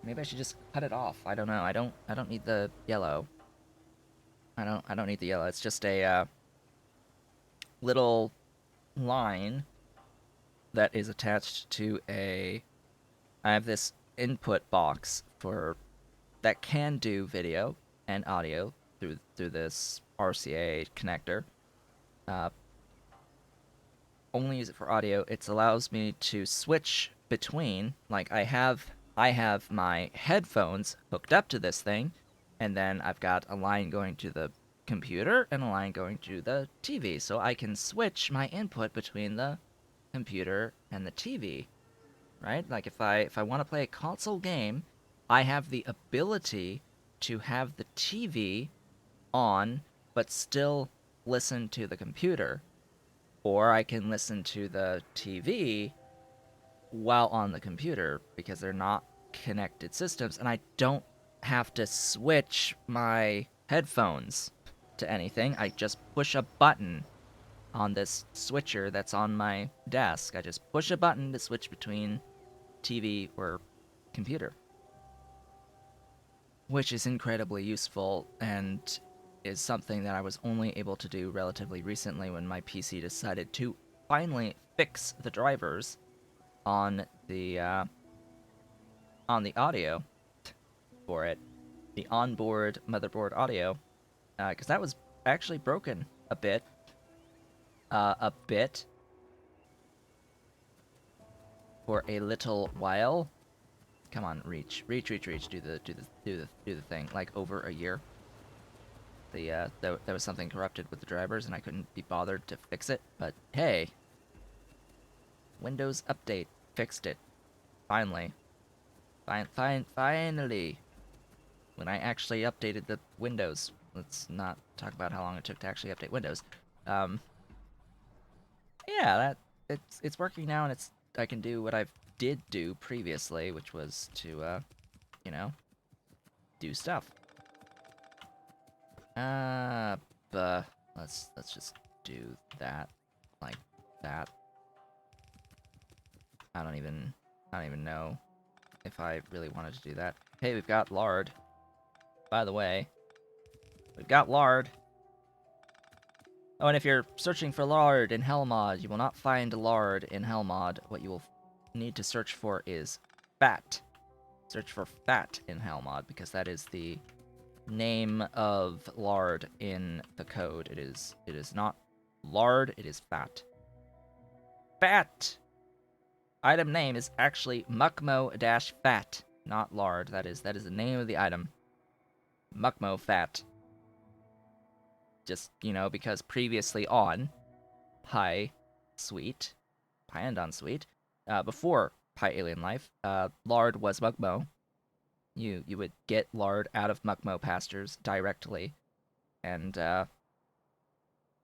Speaker 1: Maybe I should just cut it off. I don't know. I don't need the yellow. I don't need the yellow. It's just a little line that is attached to a. I have this input box for that can do video and audio through this RCA connector. Uh, Only use it for audio. It allows me to switch between, like I have my headphones hooked up to this thing, and then I've got a line going to the computer and a line going to the TV, so I can switch my input between the computer and the TV, right? Like if I want to play a console game, I have the ability to have the TV on but still listen to the computer, or I can listen to the TV while on the computer because they're not connected systems, and I don't have to switch my headphones to anything. I just push a button on this switcher that's on my desk. I just push a button to switch between TV or computer, which is incredibly useful and is something that I was only able to do relatively recently when my PC decided to finally fix the drivers on the audio for it, the onboard motherboard audio, because that was actually broken a bit for a little while. Come on, reach. Do the thing. Like over a year. There was something corrupted with the drivers, and I couldn't be bothered to fix it. But hey, Windows Update fixed it. Finally. Finally. When I actually updated the Windows. Let's not talk about how long it took to actually update Windows. Yeah, it's working now, and I can do what I did do previously, which was to you know, do stuff. But let's just do that like that. I don't even know if I really wanted to do that. Hey, we've got Lard. By the way, we've got Lard. Oh, and if you're searching for Lard in Hellmod, you will not find Lard in Hellmod. What you will need to search for is Fat. Search for Fat in Hellmod, because that is the name of Lard in the code. It is not Lard, it is Fat. Fat! Item name is actually Muckmo-Fat, not Lard. That is the name of the item. Muckmo Fat. Just, you know, because previously on Pi Suite, Pyandon Suite, before Pi Alien Life, Lard was Muckmo. You would get Lard out of Muckmo pastures directly, and yeah,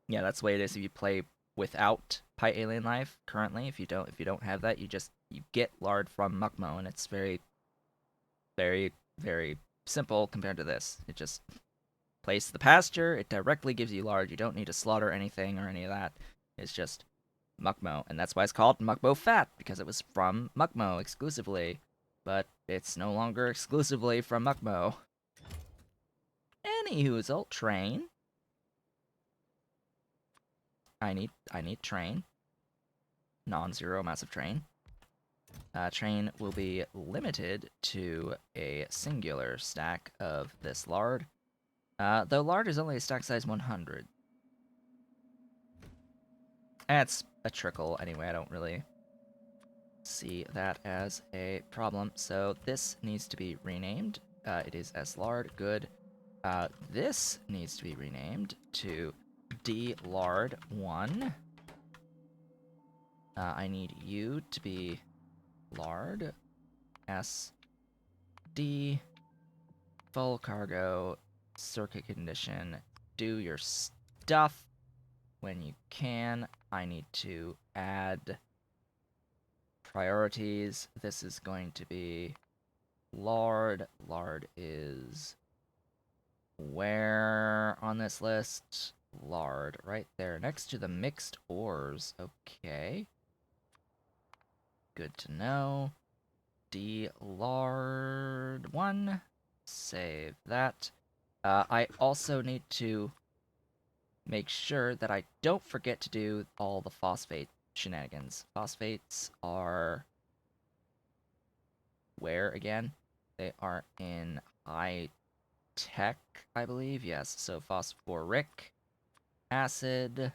Speaker 1: that's the way it is if you play without Pi Alien Life currently. If you don't have that, you get Lard from Muckmo, and it's very, very, very simple compared to this. It just place the pasture, it directly gives you Lard. You don't need to slaughter anything or any of that. It's just Muckmo, and that's why it's called Muckmo Fat, because it was from Muckmo exclusively. But it's no longer exclusively from Muckmo. Anyhoozle, train. I need train. Non-zero massive train. Train will be limited to a singular stack of this Lard. Though Lard is only a stack size 100. That's a trickle anyway, I don't really see that as a problem. So this needs to be renamed. It is S Lard, good. This needs to be renamed to D Lard 1. I need you to be Lard. S D full cargo circuit condition. Do your stuff when you can. I need to add priorities. This is going to be Lard. Lard is where on this list? Lard, right there, next to the mixed ores. Okay. Good to know. D Lard 1. Save that. I also need to make sure that I don't forget to do all the phosphate shenanigans. Phosphates are where again? They are in high tech, I believe. Yes, so phosphoric acid.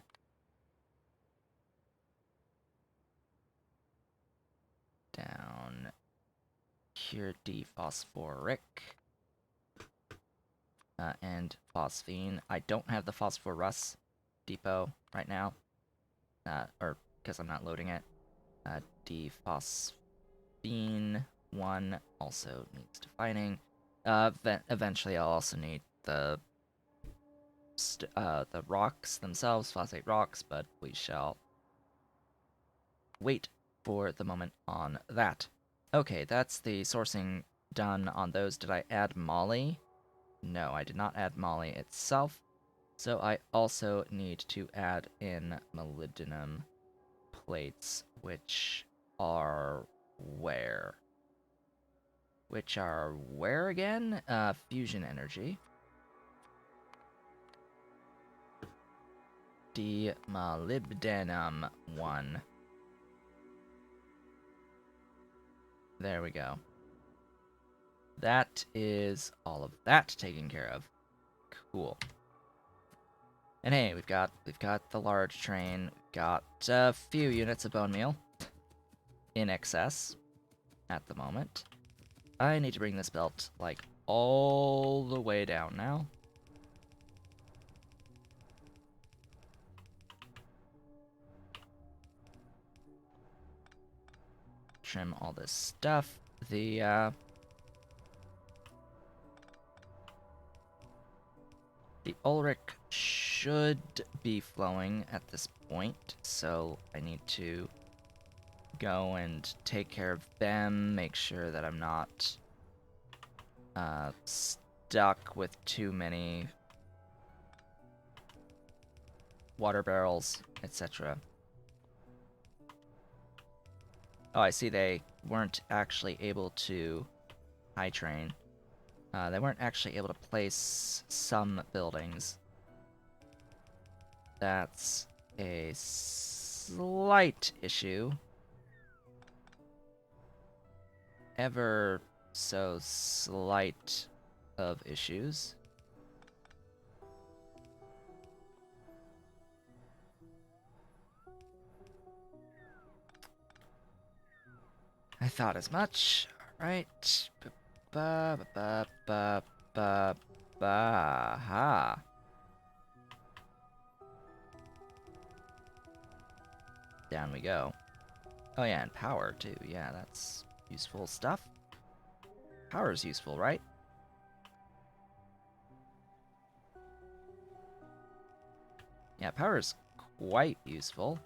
Speaker 1: Down here, dephosphoric. And phosphine. I don't have the phosphorus depot right now. Or because I'm not loading it. Dephosphine 1 also needs defining. Eventually I'll also need the rocks themselves, phosphate rocks, but we shall wait for the moment on that. Okay, that's the sourcing done on those. Did I add Molly? No, I did not add Molly itself. So I also need to add in molybdenum plates, which are where? Which are where again? Fusion energy. Demolybdenum 1. There we go. That is all of that taken care of. Cool. And hey, we've got the large train. We've got a few units of bone meal in excess at the moment. I need to bring this belt like all the way down now. Trim all this stuff. The Ulric should be flowing at this point, so I need to go and take care of them, make sure that I'm not stuck with too many water barrels, etc. Oh, I see they weren't actually able to high train. They weren't actually able to place some buildings. That's a slight issue. Ever so slight of issues. I thought as much. Alright. Ha. Down we go. Oh yeah, and power too. Yeah, that's useful stuff. Power is useful, right? Yeah, power is quite useful.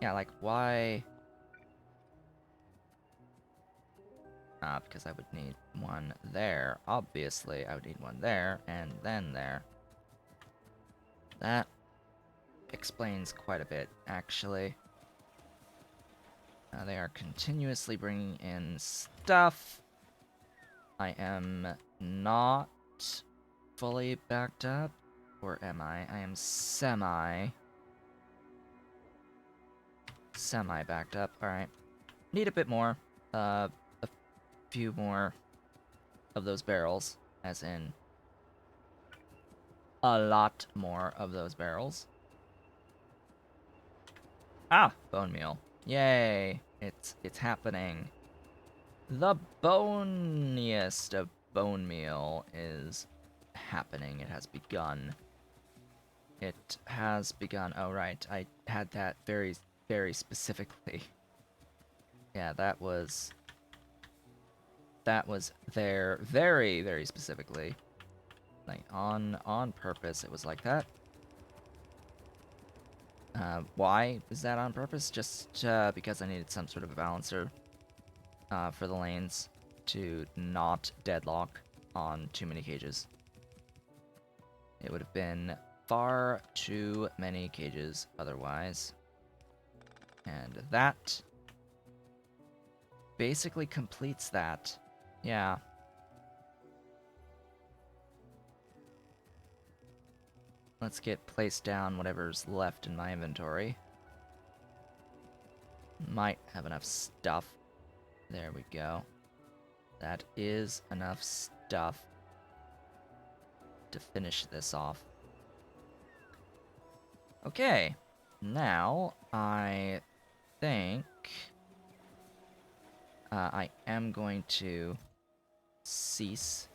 Speaker 1: Yeah, like, why? Because I would need one there. Obviously, I would need one there, and then there. That explains quite a bit, actually. They are continuously bringing in stuff. I am not fully backed up. Or am I? I am semi backed up. Alright. Need a bit more. A few more of those barrels. As in, a lot more of those barrels. Ah! Bone meal. Yay! It's happening. The boniest of bone meal is happening. It has begun. It has begun. Oh, right. I had that very, very specifically. Yeah, that was there very, very specifically. Like, on purpose, it was like that. Why is that on purpose? Just because I needed some sort of a balancer for the lanes to not deadlock on too many cages. It would have been far too many cages otherwise. And that basically completes that. Yeah. Let's get placed down whatever's left in my inventory. Might have enough stuff. There we go. That is enough stuff to finish this off. Okay. Now, I think I am going to cease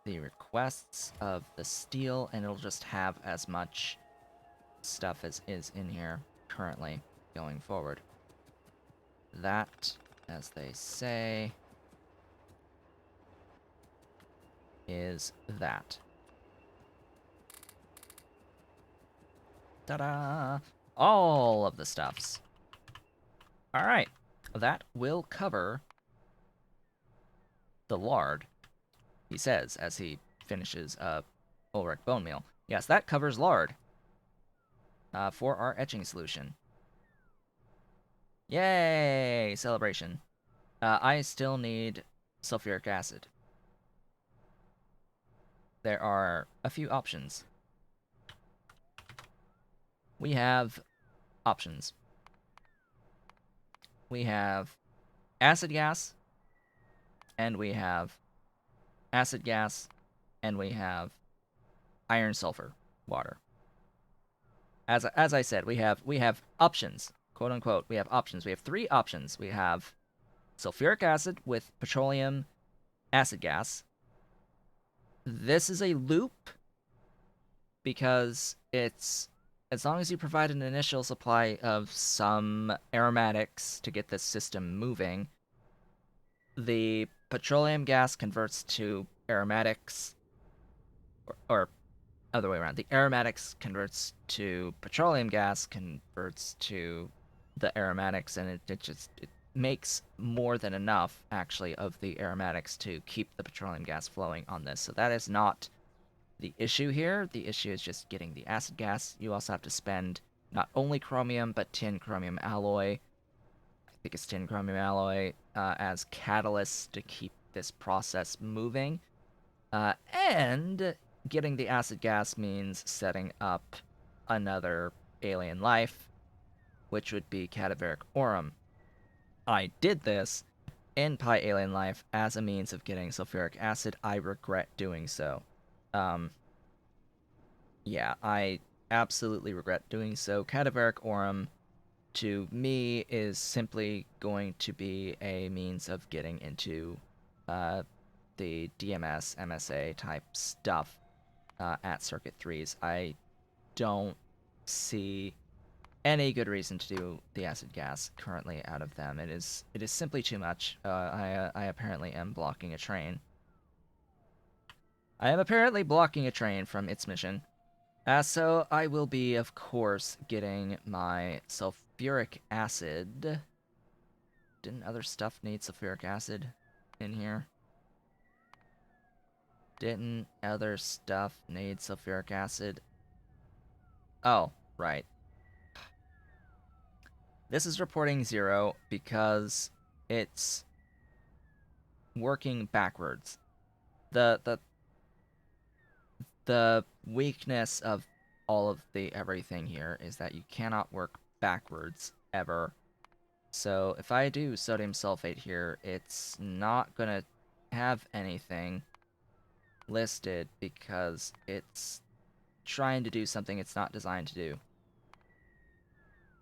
Speaker 1: the requests of the steel, and it'll just have as much stuff as is in here currently going forward. That, as they say, is that. Ta-da! All of the stuffs. Alright, that will cover the lard, he says as he finishes Ulric Bonemeal. Yes, that covers lard for our etching solution. Yay! Celebration. I still need sulfuric acid. There are a few options. We have options. We have acid gas, and we have acid gas, and we have iron sulfur water. As I said, we have options, quote unquote. We have options. We have 3 options. We have sulfuric acid with petroleum acid gas. This is a loop because it's, as long as you provide an initial supply of some aromatics to get this system moving, the petroleum gas converts to aromatics, or other way around. The aromatics converts to petroleum gas, converts to the aromatics, and it makes more than enough, actually, of the aromatics to keep the petroleum gas flowing on this. So that is not the issue here. The issue is just getting the acid gas. You also have to spend not only chromium, but tin chromium alloy. I think it's tin chromium alloy as catalyst to keep this process moving. And getting the acid gas means setting up another alien life, which would be cadaveric aurum. I did this in Alien Life as a means of getting sulfuric acid. I regret doing so. Yeah, I absolutely regret doing so. Cadaveric aurum, to me, is simply going to be a means of getting into the DMS, MSA type stuff at Circuit 3s. I don't see any good reason to do the acid gas currently out of them. It is simply too much. I apparently am blocking a train. I am apparently blocking a train from its mission. So I will be, of course, getting my sulfuric acid. Didn't other stuff need sulfuric acid in here? Didn't other stuff need sulfuric acid? Oh, right. This is reporting 0 because it's working backwards. The weakness of all of the everything here is that you cannot work backwards ever. So if I do sodium sulfate here, it's not gonna have anything listed because it's trying to do something it's not designed to do.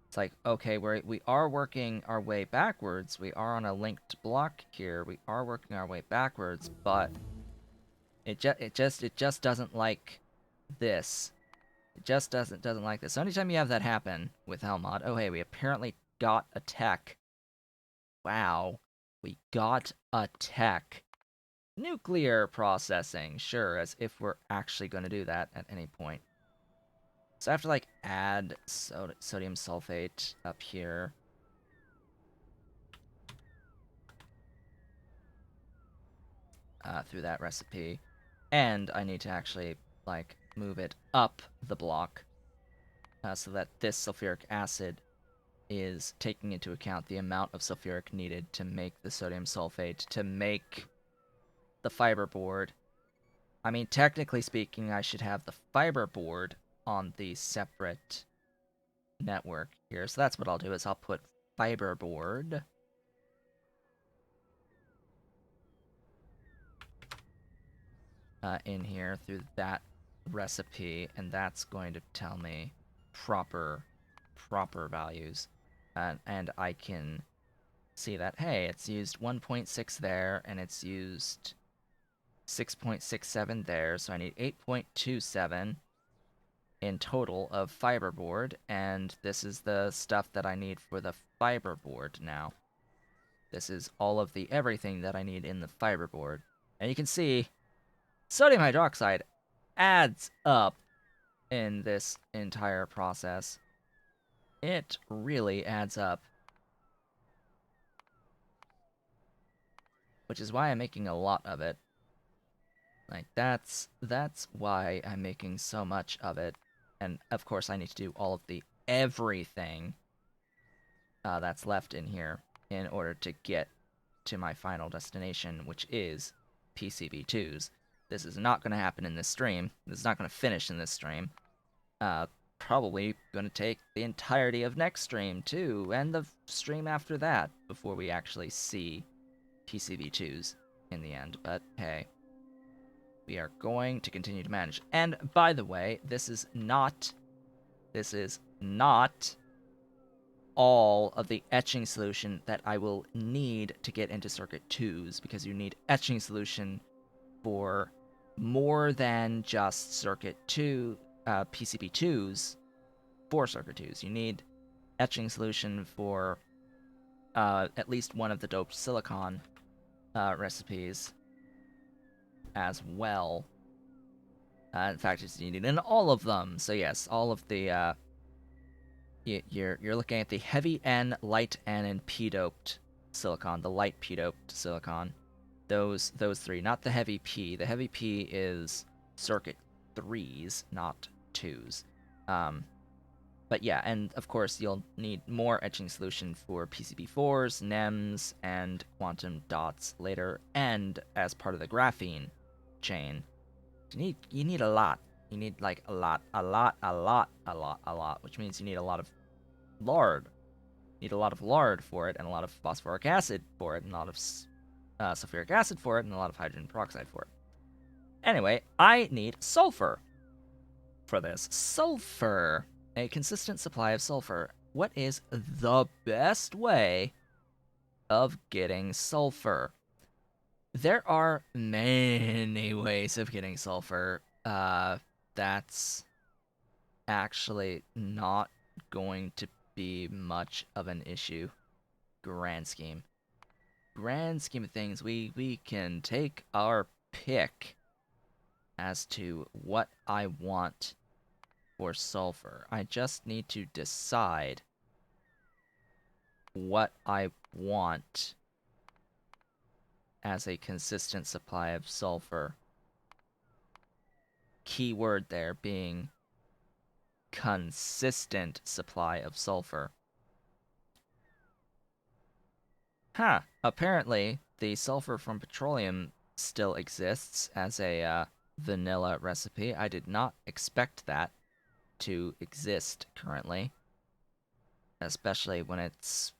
Speaker 1: It's like, okay, we are working our way backwards. We are on a linked block here. We are working our way backwards, but It just doesn't like this. It just doesn't like this. So anytime you have that happen with Helmod, oh hey, we apparently got a tech. Wow, we got a tech. Nuclear processing, sure, as if we're actually going to do that at any point. So I have to like add sodium sulfate up here. Through that recipe. And I need to actually like move it up the block so that this sulfuric acid is taking into account the amount of sulfuric needed to make the sodium sulfate, to make the fiberboard. I mean, technically speaking, I should have the fiberboard on the separate network here. So that's what I'll do is I'll put fiberboard in here through that recipe, and that's going to tell me proper values. And I can see that, hey, it's used 1.6 there, and it's used 6.67 there, so I need 8.27 in total of fiberboard, and this is the stuff that I need for the fiberboard now. This is all of the everything that I need in the fiberboard. And you can see sodium hydroxide adds up in this entire process. It really adds up. Which is why I'm making a lot of it. Like, that's why I'm making so much of it. And, of course, I need to do all of the everything that's left in here in order to get to my final destination, which is PCB2s. This is not going to happen in this stream. This is not going to finish in this stream. Probably going to take the entirety of next stream, too, and the stream after that, before we actually see PCB2s in the end. But, hey, we are going to continue to manage. And, by the way, this is not all of the etching solution that I will need to get into circuit 2s, because you need etching solution for more than just circuit 2, PCB2s for circuit 2s. You need etching solution for at least one of the doped silicon recipes as well. In fact, it's needed in all of them. So yes, all of the you're looking at the heavy N, light N, and p-doped silicon, the light p-doped silicon. Those three, not the heavy P. The heavy P is circuit 3s, not 2s. But yeah, and of course you'll need more etching solution for PCB4s, NEMs, and quantum dots later, and as part of the graphene chain. You need a lot. You need like a lot, which means you need a lot of lard. You need a lot of lard for it, and a lot of phosphoric acid for it, and a lot of sulfuric acid for it, and a lot of hydrogen peroxide for it. Anyway, I need sulfur for this. Sulfur. A consistent supply of sulfur. What is the best way of getting sulfur? There are many ways of getting sulfur. That's actually not going to be much of an issue. Grand scheme of things, we can take our pick as to what I want for sulfur. I just need to decide what I want as a consistent supply of sulfur. Keyword there being consistent supply of sulfur. Apparently the sulfur from petroleum still exists as a vanilla recipe. I did not expect that to exist currently, especially when it's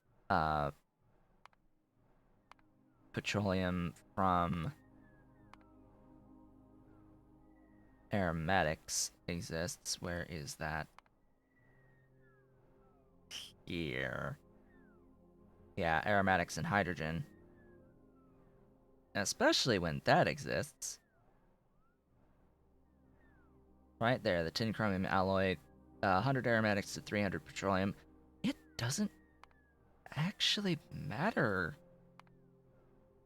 Speaker 1: petroleum from aromatics exists. Where is that? Here. Yeah, aromatics and hydrogen. Especially when that exists. Right there, the tin chromium alloy, 100 aromatics to 300 petroleum. It doesn't actually matter,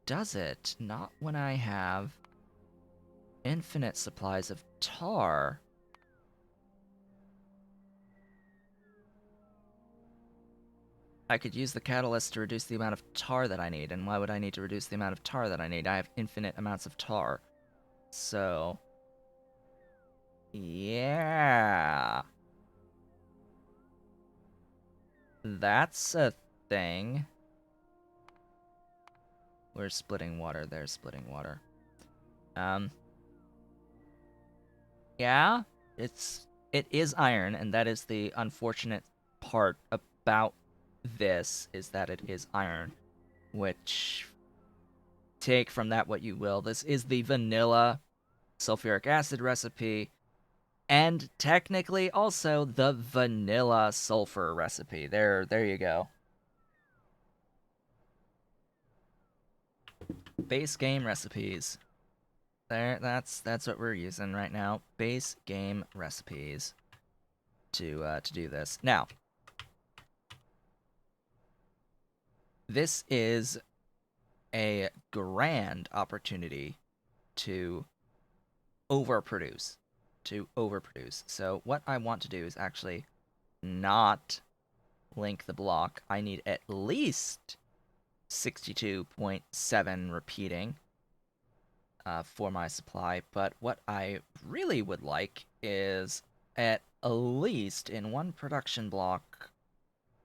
Speaker 1: does it? Not when I have infinite supplies of tar. I could use the catalyst to reduce the amount of tar that I need, and why would I need to reduce the amount of tar that I need? I have infinite amounts of tar. So, yeah. That's a thing. We're splitting water, they're splitting water. Um, yeah, it is iron, and that is the unfortunate part about this, is that it is iron, which, take from that what you will. This is the vanilla sulfuric acid recipe, and technically also the vanilla sulfur recipe. There you go. Base game recipes. That's what we're using right now. Base game recipes to do this. Now, this is a grand opportunity to overproduce. To overproduce. So what I want to do is actually not link the block. I need at least 62.7 repeating for my supply, but what I really would like is at least in one production block,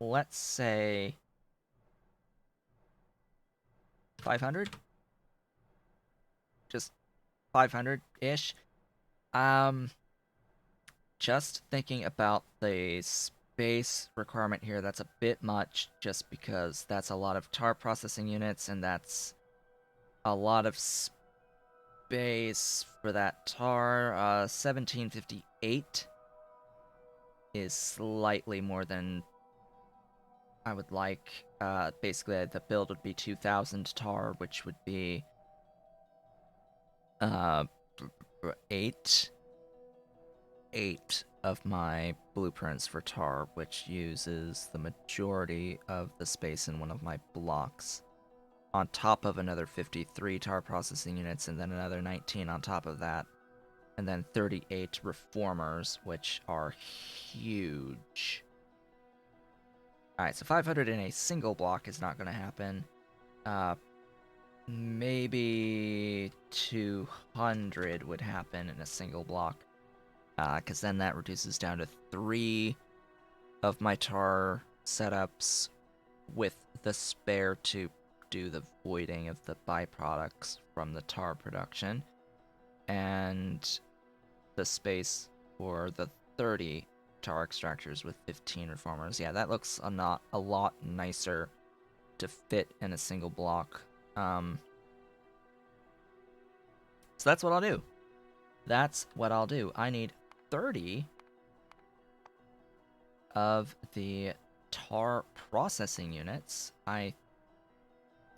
Speaker 1: let's say 500? Just 500-ish. Um, just thinking about the space requirement here, that's a bit much just because that's a lot of tar processing units, and that's a lot of space for that tar. 1758 is slightly more than I would like. Basically, the build would be 2000 tar, which would be uh, eight of my blueprints for tar, which uses the majority of the space in one of my blocks, on top of another 53 tar processing units, and then another 19 on top of that, and then 38 reformers, which are huge. Alright, so 500 in a single block is not going to happen. Maybe 200 would happen in a single block. Because then that reduces down to 3 of my tar setups with the spare to do the voiding of the byproducts from the tar production. And the space for the 30 tar extractors with 15 reformers. Yeah, that looks a lot nicer to fit in a single block. So that's what I'll do. That's what I'll do. I need 30 of the tar processing units. I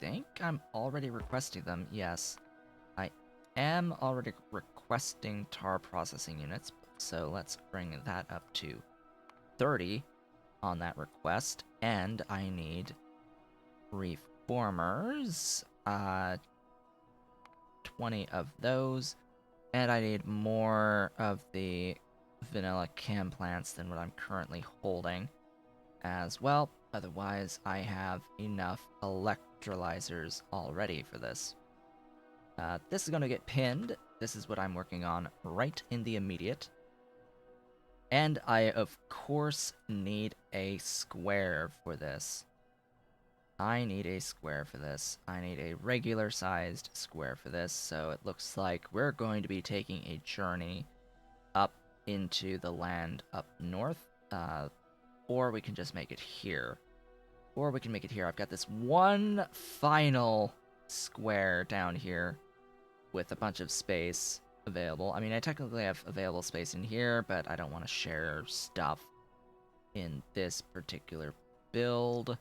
Speaker 1: think I'm already requesting them. Yes, I am already requesting tar processing units. So let's bring that up to 30 on that request. And I need reformers. 20 of those. And I need more of the vanilla chem plants than what I'm currently holding as well. Otherwise, I have enough electrolyzers already for this. This is going to get pinned. This is what I'm working on right in the immediate. And I, of course, need a square for this. I need a square for this. I need a regular-sized square for this, so it looks like we're going to be taking a journey up into the land up north, or we can just make it here. Or we can make it here. I've got this one final square down here with a bunch of space available. I mean, I technically have available space in here, but I don't want to share stuff in this particular build.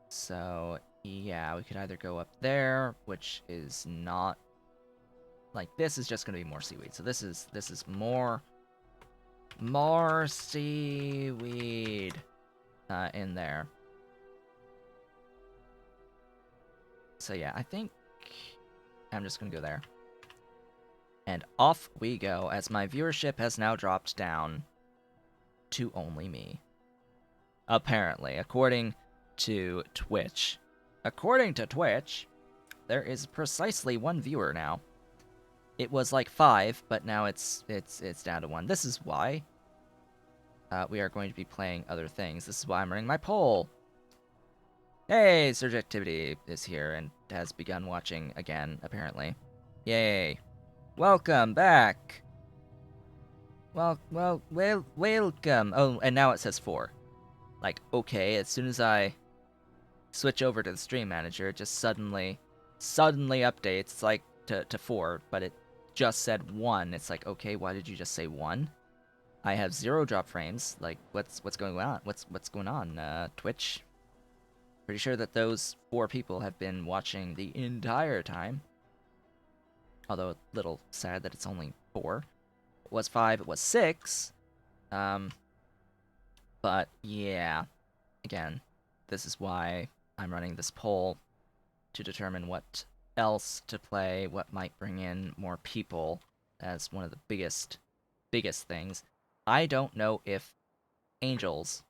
Speaker 1: So, yeah, we could either go up there, which is not like this is just gonna be more seaweed. So this is more seaweed in there. So yeah, I think I'm just gonna go there. And off we go, as my viewership has now dropped down to only me. Apparently, according to Twitch. According to Twitch, there is precisely 1 viewer now. It was like 5, but now it's down to 1. This is why we are going to be playing other things. This is why I'm running my poll. Hey, Surge Activity is here and has begun watching again, apparently. Yay. Welcome back. Welcome. Oh, and now it says 4. Like, okay, as soon as I switch over to the stream manager, it just suddenly updates. It's like to 4, but it just said 1. It's like, okay, why did you just say 1? I have 0 drop frames. Like, what's going on? What's going on? Twitch. Pretty sure that those 4 people have been watching the entire time. Although a little sad that it's only 4. It was 5. It was 6. But yeah, again, this is why I'm running this poll to determine what else to play, what might bring in more people as one of the biggest things. I don't know if Angels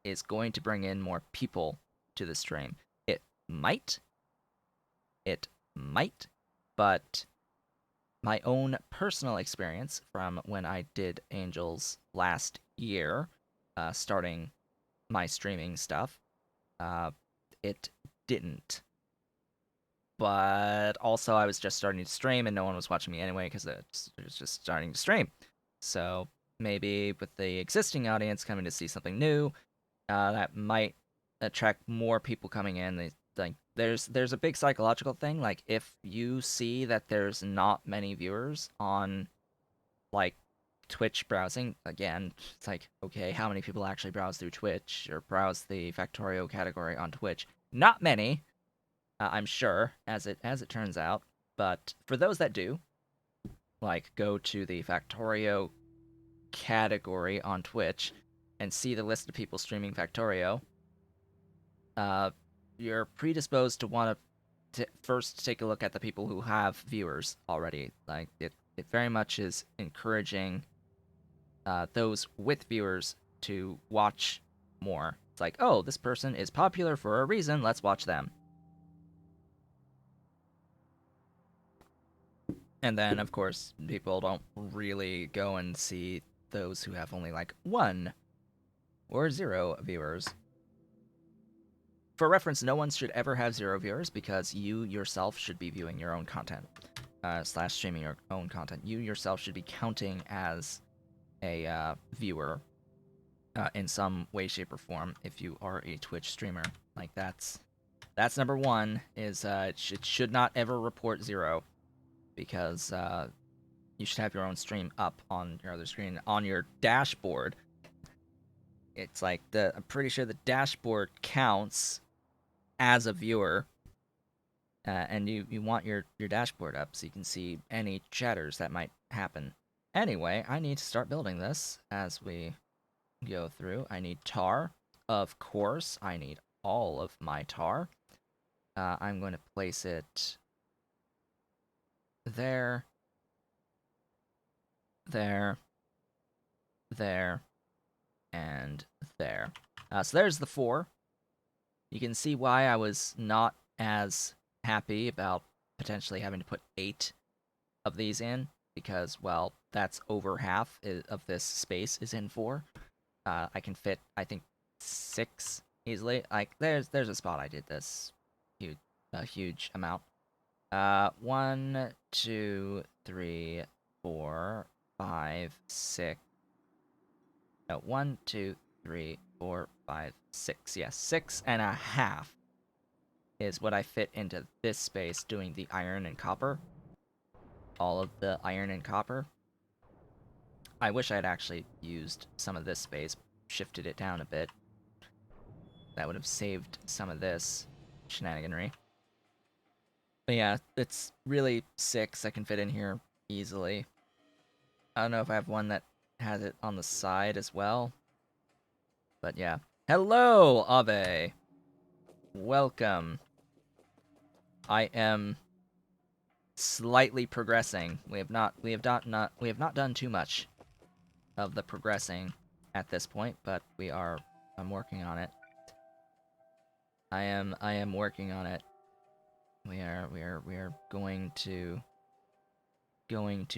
Speaker 1: is going to bring in more people to the stream. It might, but my own personal experience from when I did Angels last year, starting my streaming stuff, it didn't. But also, I was just starting to stream, and no one was watching me anyway because it was just starting to stream. So maybe with the existing audience coming to see something new, that might attract more people coming in. They like there's a big psychological thing. Like if you see that there's not many viewers on like Twitch browsing, again, it's like, okay, how many people actually browse through Twitch or browse the Factorio category on Twitch? Not many, I'm sure, as it turns out. But for those that do, like go to the Factorio category on Twitch and see the list of people streaming Factorio, you're predisposed to want to first take a look at the people who have viewers already. Like it very much is encouraging those with viewers to watch more. It's like, oh, this person is popular for a reason. Let's watch them. And then, of course, people don't really go and see those who have only like 1 or 0 viewers. For reference, no one should ever have 0 viewers because you yourself should be viewing your own content, / streaming your own content. You yourself should be counting as a viewer in some way, shape, or form if you are a Twitch streamer. Like that's number 1. Is it should not ever report 0 because you should have your own stream up on your other screen on your dashboard. It's like I'm pretty sure the dashboard counts as a viewer, and you want your dashboard up so you can see any chatters that might happen. Anyway, I need to start building this as we go through. I need tar. Of course, I need all of my tar. I'm going to place it there, there, and there. So there's the 4. You can see why I was not as happy about potentially having to put 8 of these in, because, well, that's over half of this space is in 4. I can fit, I think, 6 easily. Like, there's a spot I did this huge amount. 1, 2, 3, 4, 5, 6. No, 1, 2, 3, 4, 5, 6. Yes, 6.5 is what I fit into this space doing the iron and copper. All of the iron and copper. I wish I had actually used some of this space, shifted it down a bit. That would have saved some of this shenaniganry. But yeah, it's really 6. I can fit in here easily. I don't know if I have one that has it on the side as well. But yeah. Hello, Abe. Welcome. I am slightly progressing. We have not done too much of the progressing at this point, but I'm working on it. I am working on it. We are going to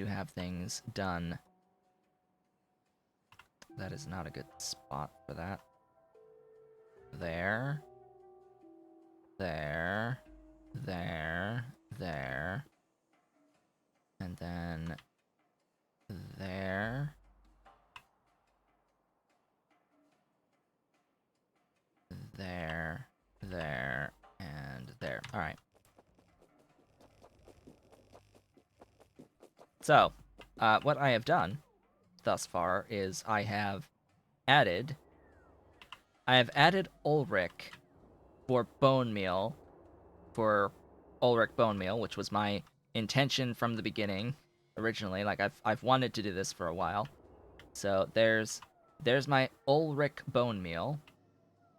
Speaker 1: have things done. That is not a good spot for that. There. There. There. There. And then there. There. There. And there. Alright. So, what I have done thus far is I have added Ulric for Bonemeal, for Ulric Bonemeal, which was my intention from the beginning originally. Like I've wanted to do this for a while. So there's my Ulric Bonemeal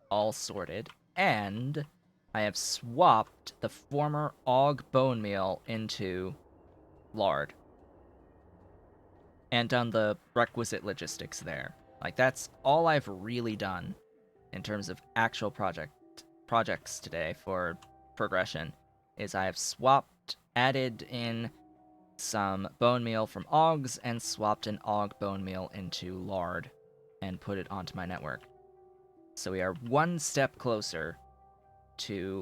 Speaker 1: all sorted, and I have swapped the former Auog Bonemeal into Lard and done the requisite logistics there. Like that's all I've really done in terms of actual projects today for progression is I have added in some bone meal from Augs and swapped an Aug bone meal into Lard and put it onto my network. So we are one step closer to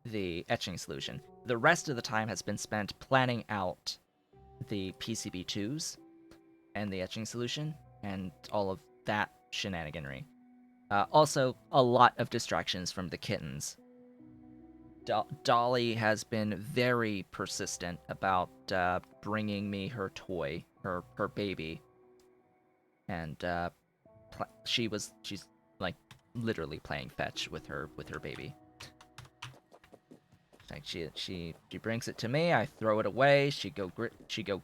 Speaker 1: the etching solution. The rest of the time has been spent planning out the PCB2s and the etching solution and all of that shenaniganry. Also, a lot of distractions from the kittens. Dolly has been very persistent about bringing me her toy, her baby, and she's like literally playing fetch with her baby. Like she brings it to me, I throw it away, she go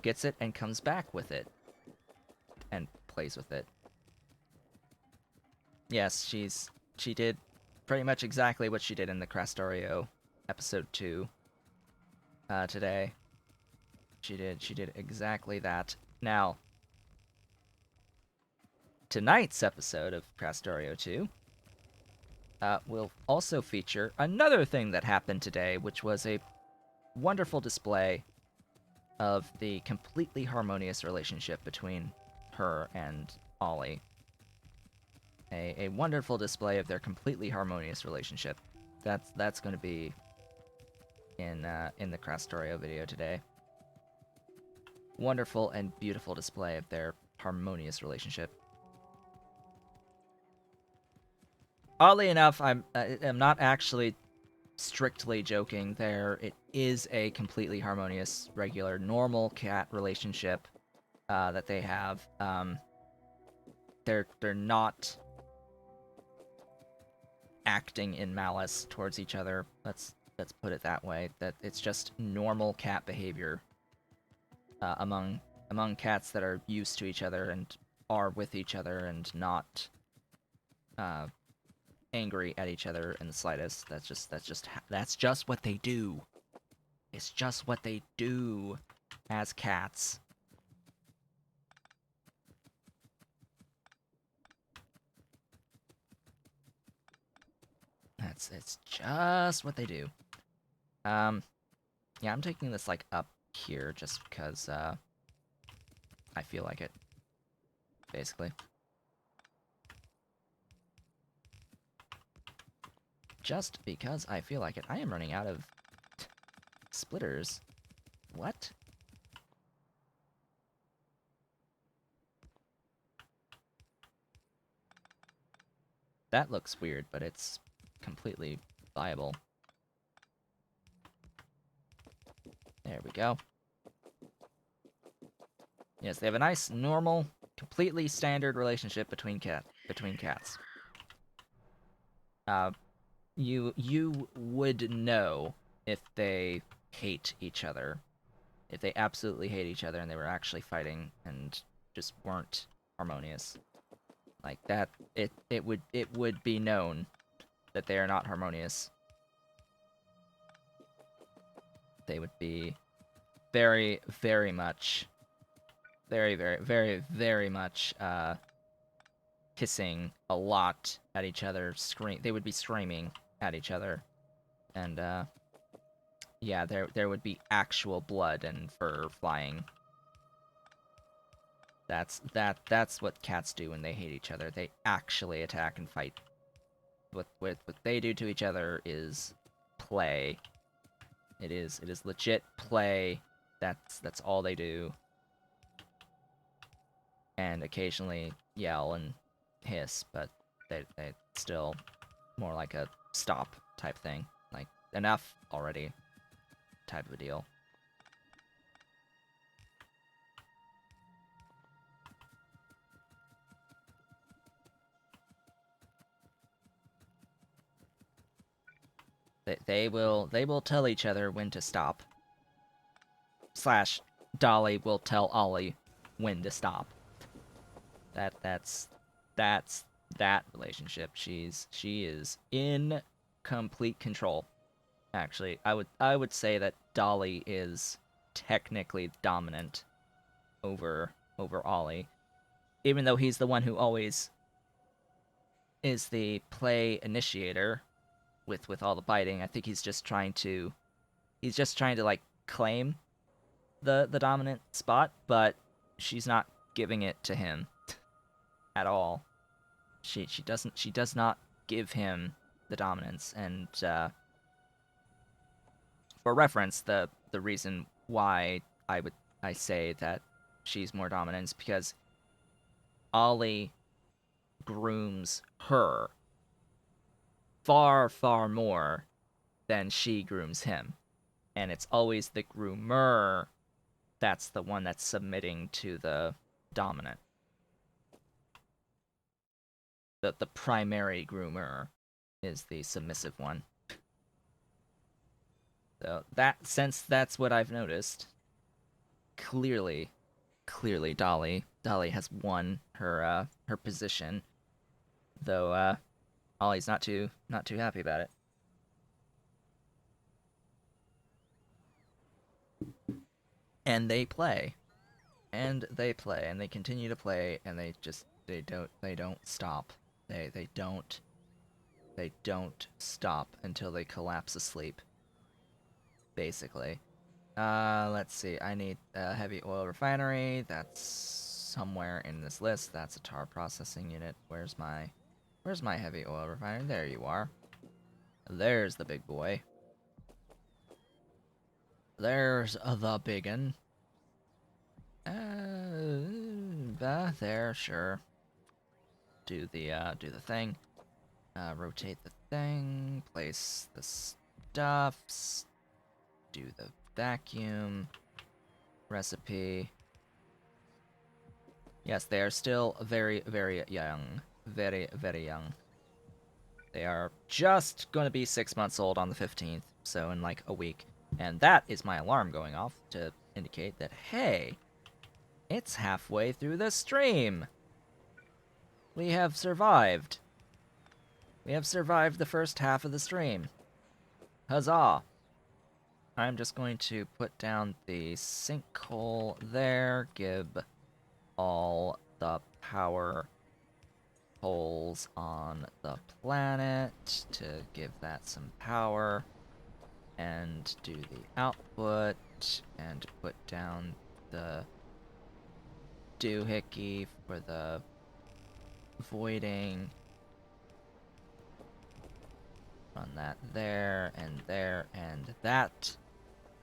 Speaker 1: gets it and comes back with it and plays with it. Yes, she did pretty much exactly what she did in the Factorio episode 2 today. She did exactly that. Now, tonight's episode of Factorio 2 will also feature another thing that happened today, which was a wonderful display of the completely harmonious relationship between her and Ollie. A wonderful display of their completely harmonious relationship. That's going to be in the Factorio video today. Wonderful and beautiful display of their harmonious relationship. Oddly enough, I'm not actually strictly joking there. It is a completely harmonious, regular, normal cat relationship that they have. They're not acting in malice towards each other. Let's put it that way. That it's just normal cat behavior among cats that are used to each other and are with each other and not angry at each other in the slightest. That's just what they do. It's just what they do as cats. It's just what they do. Yeah, I'm taking this like up here just because I feel like it. Basically. Just because I feel like it. I am running out of splitters. What? That looks weird, but it's completely viable. There we go. Yes, they have a nice, normal, completely standard relationship between cats. You would know if they hate each other, if they absolutely hate each other and they were actually fighting and just weren't harmonious, like that, it would be known that they are not harmonious. They would be very, very much, very, very, very, very much hissing a lot at each other. They would be screaming at each other, and yeah, there would be actual blood and fur flying. That's what cats do when they hate each other. They actually attack and fight. What they do to each other is play. It is legit play. That's all they do. And occasionally yell and hiss, but they still more like a stop type thing. Like, enough already type of a deal. They will tell each other when to stop. Slash, Dolly will tell Ollie when to stop. That's that relationship. She is in complete control. Actually, I would say that Dolly is technically dominant over Ollie, even though he's the one who always is the play initiator with all the biting. I think he's just trying to like claim the dominant spot, but she's not giving it to him at all. She does not give him the dominance. And for reference, the reason why I say that she's more dominant is because Ollie grooms her far, far more than she grooms him. And it's always the groomer that's the one that's submitting to the dominant. The primary groomer is the submissive one. So since that's what I've noticed, clearly Dolly has won her position, though Ollie's not too happy about it. And they play, and they continue to play, and they don't stop. They don't stop until they collapse asleep. Basically. Let's see. I need a heavy oil refinery. That's somewhere in this list. That's a tar processing unit. Where's my heavy oil refinery? There you are. There's the big boy. There's the biggin. There, sure. Do the thing. Rotate the thing. Place the stuffs. Do the vacuum. Recipe. Yes, they are still very, very young. Very, very young. They are just going to be 6 months old on the 15th, so in like a week. And that is my alarm going off to indicate that, hey, it's halfway through the stream. We have survived. We have survived the first half of the stream. Huzzah! I'm just going to put down the sinkhole there, give all the power poles on the planet to give that some power, and do the output, and put down the doohickey for the voiding. Run that there, and that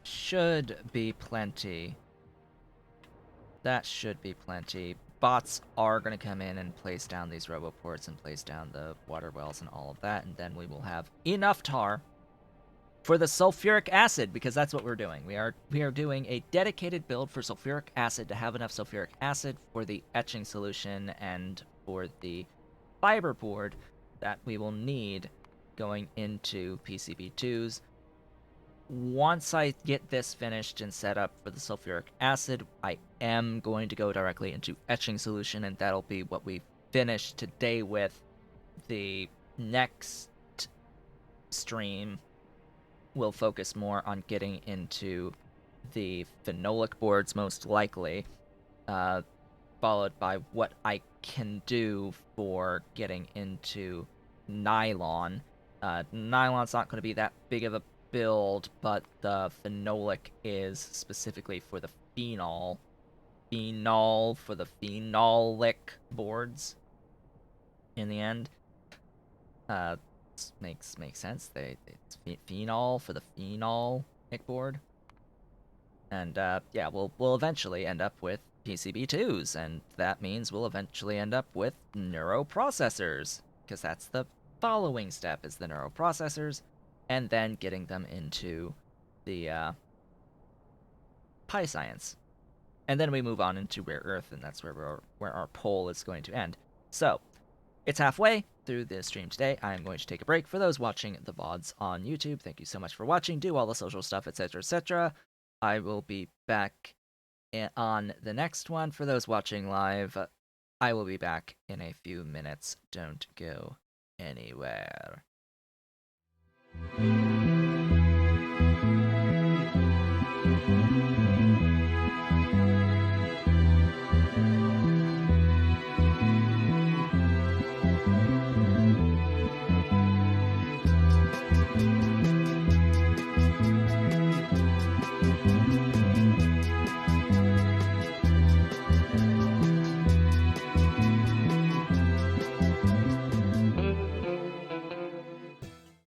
Speaker 1: should be plenty. That should be plenty. Bots are going to come in and place down these roboports and place down the water wells and all of that, and then we will have enough tar for the sulfuric acid, because that's what we're doing. We are doing a dedicated build for sulfuric acid to have enough sulfuric acid for the etching solution and for the fiber board that we will need going into PCB2s once I get this finished and set up for the sulfuric acid, I am going to go directly into etching solution, and that'll be what we finish today with. The next stream will focus more on getting into the phenolic boards, most likely, followed by what I can do for getting into nylon. Nylon's not going to be that big of a build, but the phenolic is specifically for the phenol for the phenolic boards. In the end, uh, makes sense. It's phenol for the phenolic board, and yeah, we'll eventually end up with PCB2s, and that means we'll eventually end up with neuroprocessors, because that's the following step is the neuroprocessors, and then getting them into the pi science. And then we move on into rare earth, and that's where our poll is going to end. So, it's halfway through the stream today. I am going to take a break. For those watching the VODs on YouTube, thank you so much for watching. Do all the social stuff, etc., etc. I will be back on the next one. For those watching live, I will be back in a few minutes. Don't go anywhere.